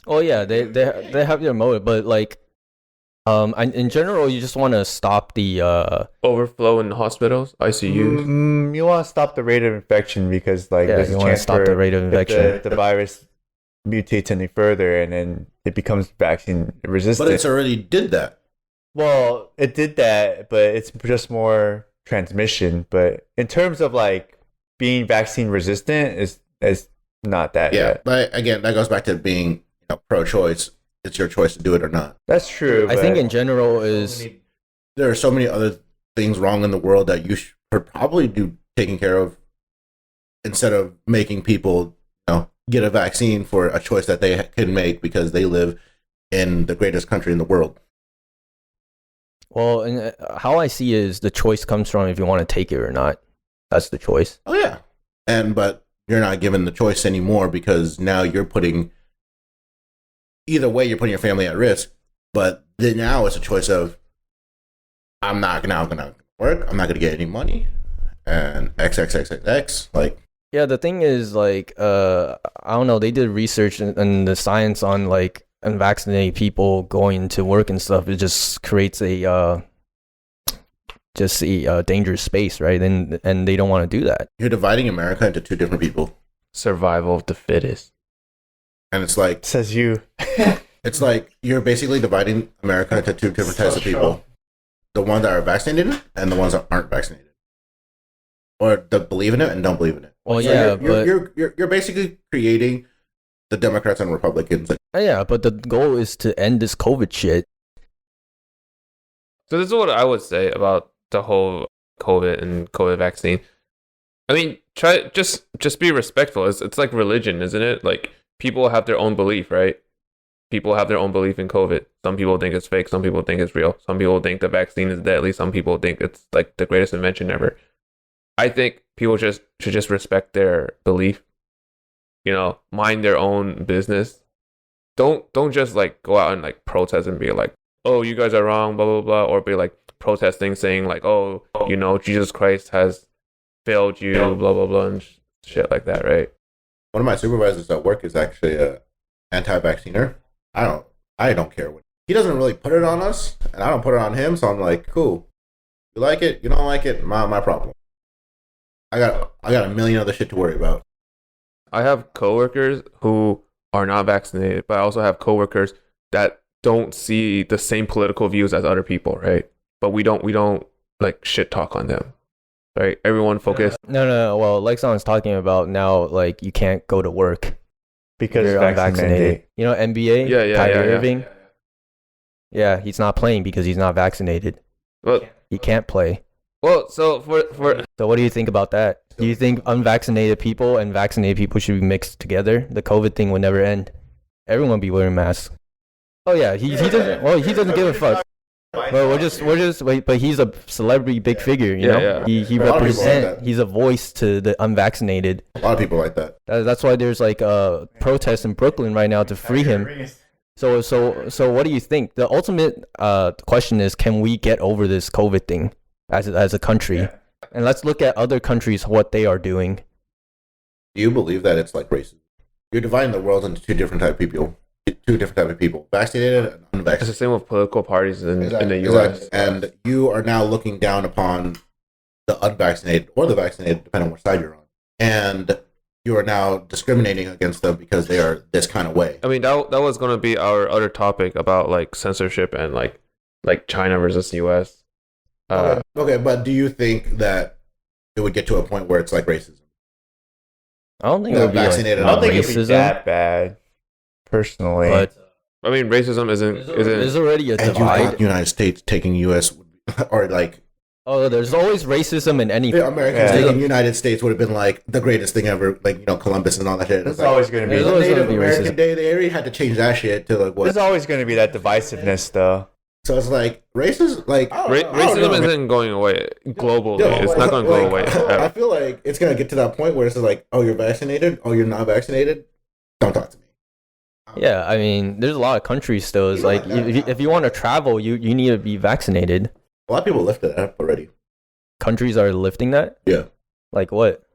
Speaker 3: Oh yeah, they have their motive, but like, in general, you just want to stop the
Speaker 4: overflow in hospitals, ICUs.
Speaker 1: You want to stop the rate of infection because there's
Speaker 3: you
Speaker 1: a
Speaker 3: want to
Speaker 1: chance
Speaker 3: stop the rate of infection.
Speaker 1: If the virus mutates any further, and then it becomes vaccine resistant.
Speaker 2: But it's already did that.
Speaker 1: Well, it did that, but it's just more transmission. But in terms of like being vaccine resistant, is not that yet.
Speaker 2: But again, that goes back to being pro-choice. It's your choice to do it or not.
Speaker 1: That's true.
Speaker 3: I think in general is
Speaker 2: there are so many other things wrong in the world that you should probably do taking care of instead of making people get a vaccine for a choice that they can make because they live in the greatest country in the world.
Speaker 3: Well, and how I see is the choice comes from if you want to take it or not. That's the choice.
Speaker 2: Oh yeah, but you're not given the choice anymore because now you're putting. Either way, you're putting your family at risk. But then now it's a choice of, I'm not now going to work. I'm not going to get any money, and XXXXX. Like,
Speaker 3: yeah, the thing is, like, I don't know. They did research and the science on like unvaccinated people going to work and stuff. It just creates a dangerous space, right? And they don't want to do that.
Speaker 2: You're dividing America into two different people.
Speaker 4: Survival of the fittest.
Speaker 2: And it's like,
Speaker 1: says you.
Speaker 2: It's like you're basically dividing America into two different types of people: the ones that are vaccinated and the ones that aren't vaccinated, or that believe in it and don't believe in it.
Speaker 3: Well,
Speaker 2: so
Speaker 3: yeah,
Speaker 2: you're basically creating the Democrats and Republicans.
Speaker 3: Yeah, but the goal is to end this COVID shit.
Speaker 4: So this is what I would say about the whole COVID and COVID vaccine. I mean, try just be respectful. It's like religion, isn't it? Like, people have their own belief, right? People have their own belief in COVID. Some people think it's fake. Some people think it's real. Some people think the vaccine is deadly. Some people think it's like the greatest invention ever. I think people should just respect their belief. Mind their own business. Don't just like go out and like protest and be like, oh, you guys are wrong, blah blah blah, or be like protesting saying like, oh, Jesus Christ has failed you, blah blah blah, and shit like that, right?
Speaker 2: One of my supervisors at work is actually a anti-vacciner. I don't care what he doesn't really put it on us, and I don't put it on him. So I'm like, cool. You like it? You don't like it? My problem. I got a million other shit to worry about.
Speaker 4: I have coworkers who are not vaccinated, but I also have coworkers that don't see the same political views as other people, right? But we don't like shit talk on them, right? Everyone focus.
Speaker 3: No. Well, Lexon is talking about now, like you can't go to work
Speaker 1: because
Speaker 3: you're unvaccinated. NBA, Kyrie Irving. Yeah, he's not playing because he's not vaccinated.
Speaker 4: Well,
Speaker 3: he can't play.
Speaker 4: Well, so
Speaker 3: So what do you think about that? Do you think unvaccinated people and vaccinated people should be mixed together? The COVID thing would never end. Everyone be wearing masks. Oh yeah, he doesn't. Well, he doesn't give a fuck. But we're just wait. But he's a celebrity, big figure. You know,
Speaker 4: yeah.
Speaker 3: He represents. He's a voice to the unvaccinated.
Speaker 2: A lot of people like that.
Speaker 3: That's why there's like a protest in Brooklyn right now to free him. So what do you think? The ultimate question is, can we get over this COVID thing as a country? Yeah. And let's look at other countries, what they are doing.
Speaker 2: Do you believe that it's like racism? You're dividing the world into two different type of people, vaccinated and unvaccinated.
Speaker 4: It's the same with political parties in the
Speaker 2: Exactly.
Speaker 4: U.S.
Speaker 2: And you are now looking down upon the unvaccinated or the vaccinated, depending on which side you're on. And you are now discriminating against them because they are this kind of way.
Speaker 4: I mean, that was going to be our other topic about like censorship and like China versus the U.S.
Speaker 2: Okay, but do you think that it would get to a point where it's like racism?
Speaker 3: I don't think it would be
Speaker 2: vaccinated.
Speaker 1: I don't think it'd be that bad, personally.
Speaker 3: But
Speaker 4: I mean, racism isn't.
Speaker 3: There's already a divide.
Speaker 2: The United States taking U.S. or like.
Speaker 3: Oh, there's always racism in anything.
Speaker 2: Americans taking United States would have been like the greatest thing ever, like Columbus and all that shit.
Speaker 1: It's always going to be.
Speaker 2: Native American Day. They already had to change that shit to like what?
Speaker 1: There's always going to be that divisiveness, though.
Speaker 2: So it's like racism, like
Speaker 4: racism isn't going away globally. It's not going to go away.
Speaker 2: I feel like it's going to get to that point where it's like, oh, you're vaccinated, oh, you're not vaccinated. Don't talk to me.
Speaker 3: Yeah, I mean, there's a lot of countries still. It's like if you want to travel, you need to be vaccinated.
Speaker 2: A lot of people lifted that up already.
Speaker 3: Countries are lifting that?
Speaker 2: Yeah.
Speaker 3: Like what?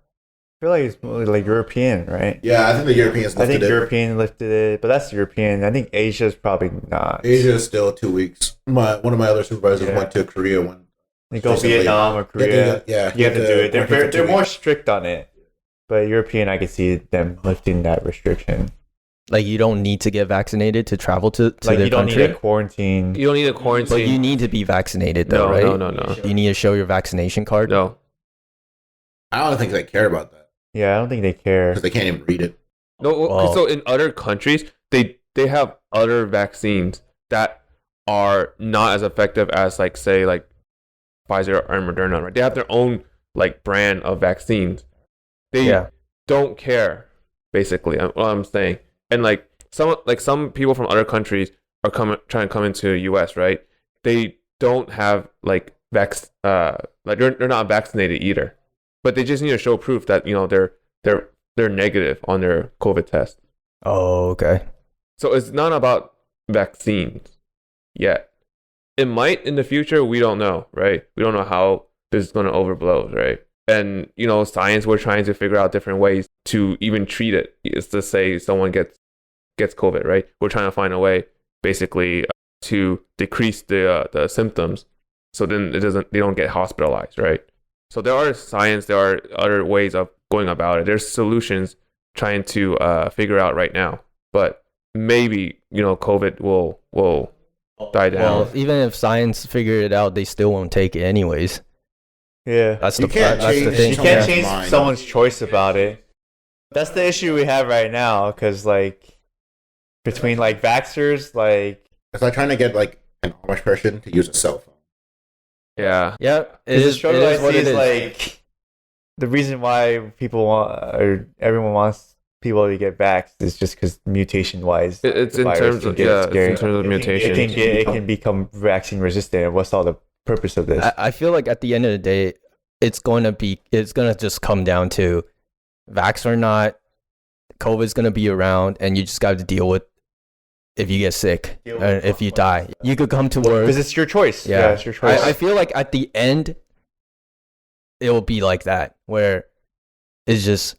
Speaker 1: I feel like it's more like European, right?
Speaker 2: Yeah, I think the Europeans lifted it.
Speaker 1: European lifted it, but that's European. I think Asia's probably not.
Speaker 2: Asia is still 2 weeks. One of my other supervisors went to Korea when
Speaker 1: they go Vietnam or Korea.
Speaker 2: You have
Speaker 1: to do it. They're more strict on it. But European, I could see them lifting that restriction.
Speaker 3: Like you don't need to get vaccinated to travel to
Speaker 1: like
Speaker 3: the
Speaker 1: you don't
Speaker 3: country.
Speaker 1: need a quarantine.
Speaker 4: You don't need a quarantine.
Speaker 3: But you need to be vaccinated though,
Speaker 4: no,
Speaker 3: right?
Speaker 4: No.
Speaker 3: You need to show your vaccination card.
Speaker 4: No.
Speaker 2: I don't think they care about that
Speaker 1: Yeah, I don't think they care.
Speaker 2: because they can't even read it.
Speaker 4: No.
Speaker 3: Well-
Speaker 4: So in other countries, they have other vaccines that are not as effective as like say like Pfizer or Moderna, right? They have their own like brand of vaccines. They don't care, basically. What I'm saying, and like some people from other countries are trying to come into the U.S. Right? They don't have like like they're not vaccinated either, but they just need to show proof that they're negative on their COVID test.
Speaker 3: Oh, okay.
Speaker 4: So it's not about vaccines yet. It might in the future. We don't know, right? We don't know how this is going to overblow, right? And science, we're trying to figure out different ways to even treat it. It's to say someone gets COVID, right? We're trying to find a way, basically, to decrease the symptoms, so then they don't get hospitalized, right? So there are other ways of going about it. There's solutions trying to figure out right now, but maybe COVID will die down.
Speaker 3: Well, even if science figured it out, they still won't take it anyways.
Speaker 1: Yeah,
Speaker 3: That's
Speaker 2: You
Speaker 3: the
Speaker 2: can't
Speaker 3: that's the
Speaker 2: change-
Speaker 3: thing.
Speaker 1: you can't
Speaker 2: Yeah.
Speaker 1: change
Speaker 2: Mind.
Speaker 1: someone's choice about it. That's the issue we have right now, because like between like vaxxers, like
Speaker 2: It's like trying to get like an Amish person to use a cell phone.
Speaker 4: Yeah.
Speaker 3: Yeah, it
Speaker 1: because the
Speaker 3: is. It
Speaker 1: struggle I
Speaker 3: is what
Speaker 1: see
Speaker 3: it
Speaker 1: is
Speaker 3: is.
Speaker 1: like the reason why people want or everyone wants people to get vaxxed is just because mutation wise,
Speaker 4: It's in terms of mutation.
Speaker 1: it can become vaccine resistant. And what's all the purpose of this?
Speaker 3: I feel like at the end of the day, it's gonna just come down to vax or not. COVID's gonna be around, and you just got to deal with if you get sick and if you die. You could come to work.
Speaker 1: Because it's your choice.
Speaker 3: Yeah.
Speaker 1: It's your choice.
Speaker 3: I feel like at the end, it will be like that, where it's just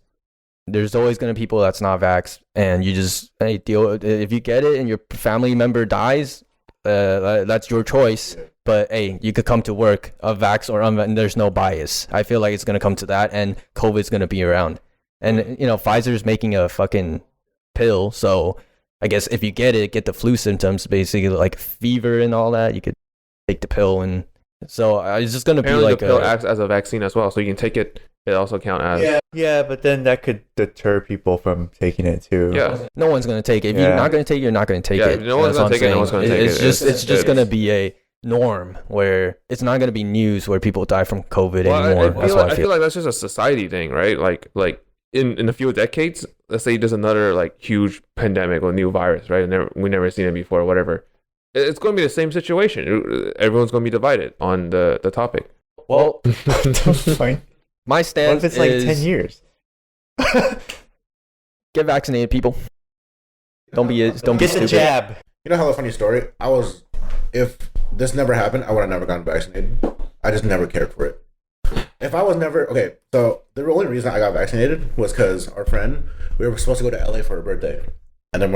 Speaker 3: there's always gonna be people that's not vaxxed, and you just deal with it. If you get it and your family member dies, that's your choice. But hey, you could come to work a vax or and there's no bias. I feel like it's gonna come to that, and COVID's gonna be around. And Pfizer's making a fucking pill, so I guess if you get the flu symptoms, basically like fever and all that, you could take the pill, and so it's just gonna
Speaker 4: Apparently
Speaker 3: be like
Speaker 4: the pill acts as a vaccine as well, so you can take it. It also count as
Speaker 1: yeah, but then that could deter people from taking it too.
Speaker 4: yeah.
Speaker 3: no one's gonna take it. If you're not gonna take it, you're not gonna take
Speaker 4: Yeah,
Speaker 3: it.
Speaker 4: no one's
Speaker 3: That's
Speaker 4: gonna
Speaker 3: what I'm
Speaker 4: take it, no
Speaker 3: saying.
Speaker 4: one's gonna take it.
Speaker 3: It's just gonna be a norm where it's not gonna be news where people die from COVID anymore. That's what
Speaker 4: I feel like that's just a society thing, right? Like in a few decades, let's say there's another like huge pandemic or new virus, right? And we never seen it before, or whatever. It's going to be the same situation. Everyone's going to be divided on the topic.
Speaker 3: Well,
Speaker 1: Fine.
Speaker 3: my
Speaker 1: What
Speaker 3: stance
Speaker 1: if it's like
Speaker 3: is
Speaker 1: 10 years?
Speaker 3: get vaccinated, people. Don't be
Speaker 1: Get the
Speaker 3: stupid.
Speaker 1: jab.
Speaker 2: You know how a funny story? If this never happened, I would have never gotten vaccinated. I just never cared for it. If I was never okay, so the only reason I got vaccinated was because our friend, we were supposed to go to LA for her birthday, and then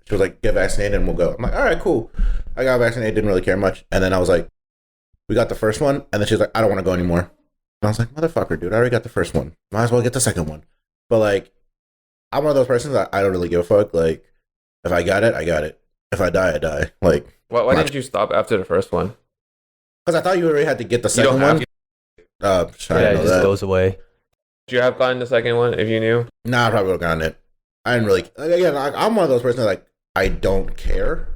Speaker 2: she was like, get vaccinated and we'll go. I'm like, all right, cool. I got vaccinated, didn't really care much, and then I was like, we got the first one, and then she was like, I don't want to go anymore. And I was like, motherfucker, dude, I already got the first one. Might as well get the second one. But like, I'm one of those persons that I don't really give a fuck. Like, if I got it, I got it. If I die, I die. Like,
Speaker 4: Why didn't you stop after the first one?
Speaker 2: because I thought you already had to get the
Speaker 4: You don't
Speaker 2: second
Speaker 4: have
Speaker 2: one.
Speaker 4: to.
Speaker 2: I
Speaker 3: Yeah,
Speaker 2: didn't
Speaker 3: it
Speaker 2: know
Speaker 3: just
Speaker 2: that.
Speaker 3: goes away.
Speaker 4: Would you have gotten the second one if you knew?
Speaker 2: Nah, I probably would have gotten it. I didn't really. Again, I'm one of those persons that, like, I don't care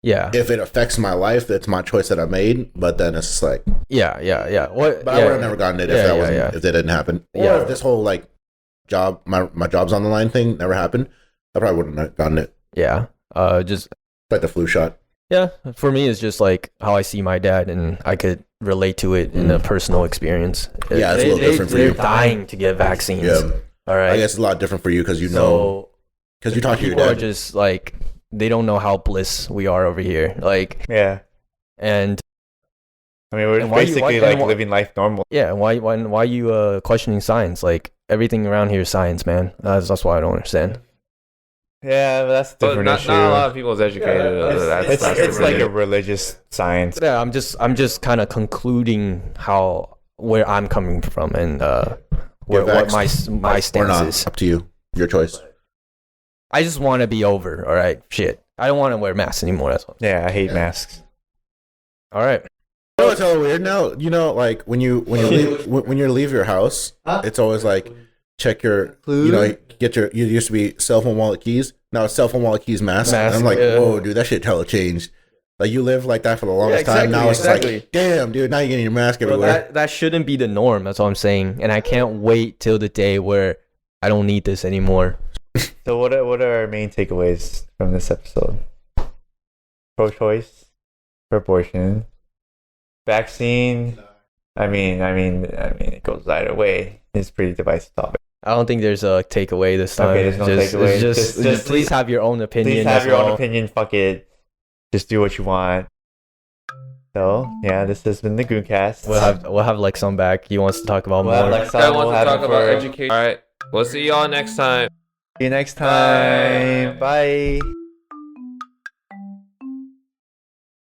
Speaker 3: Yeah,
Speaker 2: if it affects my life. It's my choice that I made. But then it's just like,
Speaker 3: yeah. What?
Speaker 2: but I would have never gotten it if if that didn't happen. Or
Speaker 3: Yeah.
Speaker 2: if this whole like job, my job's on the line thing never happened, I probably wouldn't have gotten it.
Speaker 3: Yeah. Just
Speaker 2: Like the flu shot.
Speaker 3: yeah. For me, it's just like how I see my dad, and I could relate to it in a personal experience.
Speaker 2: Yeah, it's a little different for
Speaker 3: they're
Speaker 2: you.
Speaker 3: dying to get vaccines.
Speaker 2: Yeah,
Speaker 3: All right.
Speaker 2: I guess it's a lot different for you because you know
Speaker 3: so
Speaker 2: because you talk to your
Speaker 3: people are
Speaker 2: dad.
Speaker 3: just like they don't know how bliss we are over here. Like,
Speaker 1: Yeah.
Speaker 3: and
Speaker 1: I mean, we're
Speaker 3: And why you-
Speaker 1: basically
Speaker 3: why-
Speaker 1: like
Speaker 3: and why-
Speaker 1: living life normal.
Speaker 3: yeah, why you questioning science? Like everything around here is science, man. That's why I don't understand.
Speaker 1: Yeah, but that's a
Speaker 4: But
Speaker 1: different
Speaker 4: not
Speaker 1: issue.
Speaker 4: a lot of people is educated.
Speaker 1: It's
Speaker 4: That's
Speaker 1: like
Speaker 4: really-
Speaker 1: a religious science.
Speaker 3: Yeah, I'm just kind of concluding where I'm coming from and what my
Speaker 2: Or
Speaker 3: stance
Speaker 2: not.
Speaker 3: is.
Speaker 2: Up to you. Your choice.
Speaker 3: I just want to be over. All right, shit. I don't want to wear masks anymore. That's what.
Speaker 1: Yeah, I hate masks.
Speaker 3: All right.
Speaker 2: You know what's hella weird now? You know, like when you leave your house, it's always like check your get your. You used to be cell phone, wallet, keys. Now it's cell phone, wallet, keys, mask. And I'm like, whoa, dude, that shit hella changed. Like you lived like that for the longest time. Now it's like, damn, dude, now you're getting your mask everywhere.
Speaker 3: That shouldn't be the norm. That's all I'm saying. And I can't wait till the day where I don't need this anymore.
Speaker 1: So what are our main takeaways from this episode? Pro-choice for abortion, vaccine. I mean, it goes either way. It's a pretty divisive topic.
Speaker 3: I don't think there's a takeaway this time.
Speaker 1: Okay, there's no takeaway.
Speaker 3: Just please have your own opinion.
Speaker 1: Please have your own opinion. Fuck it. Just do what you want. So yeah, this has been the Gooncast.
Speaker 3: We'll have Lexon back. He wants to talk about more.
Speaker 4: Lexon wants to talk about education. All right, we'll see y'all next time.
Speaker 1: See you next time. Bye.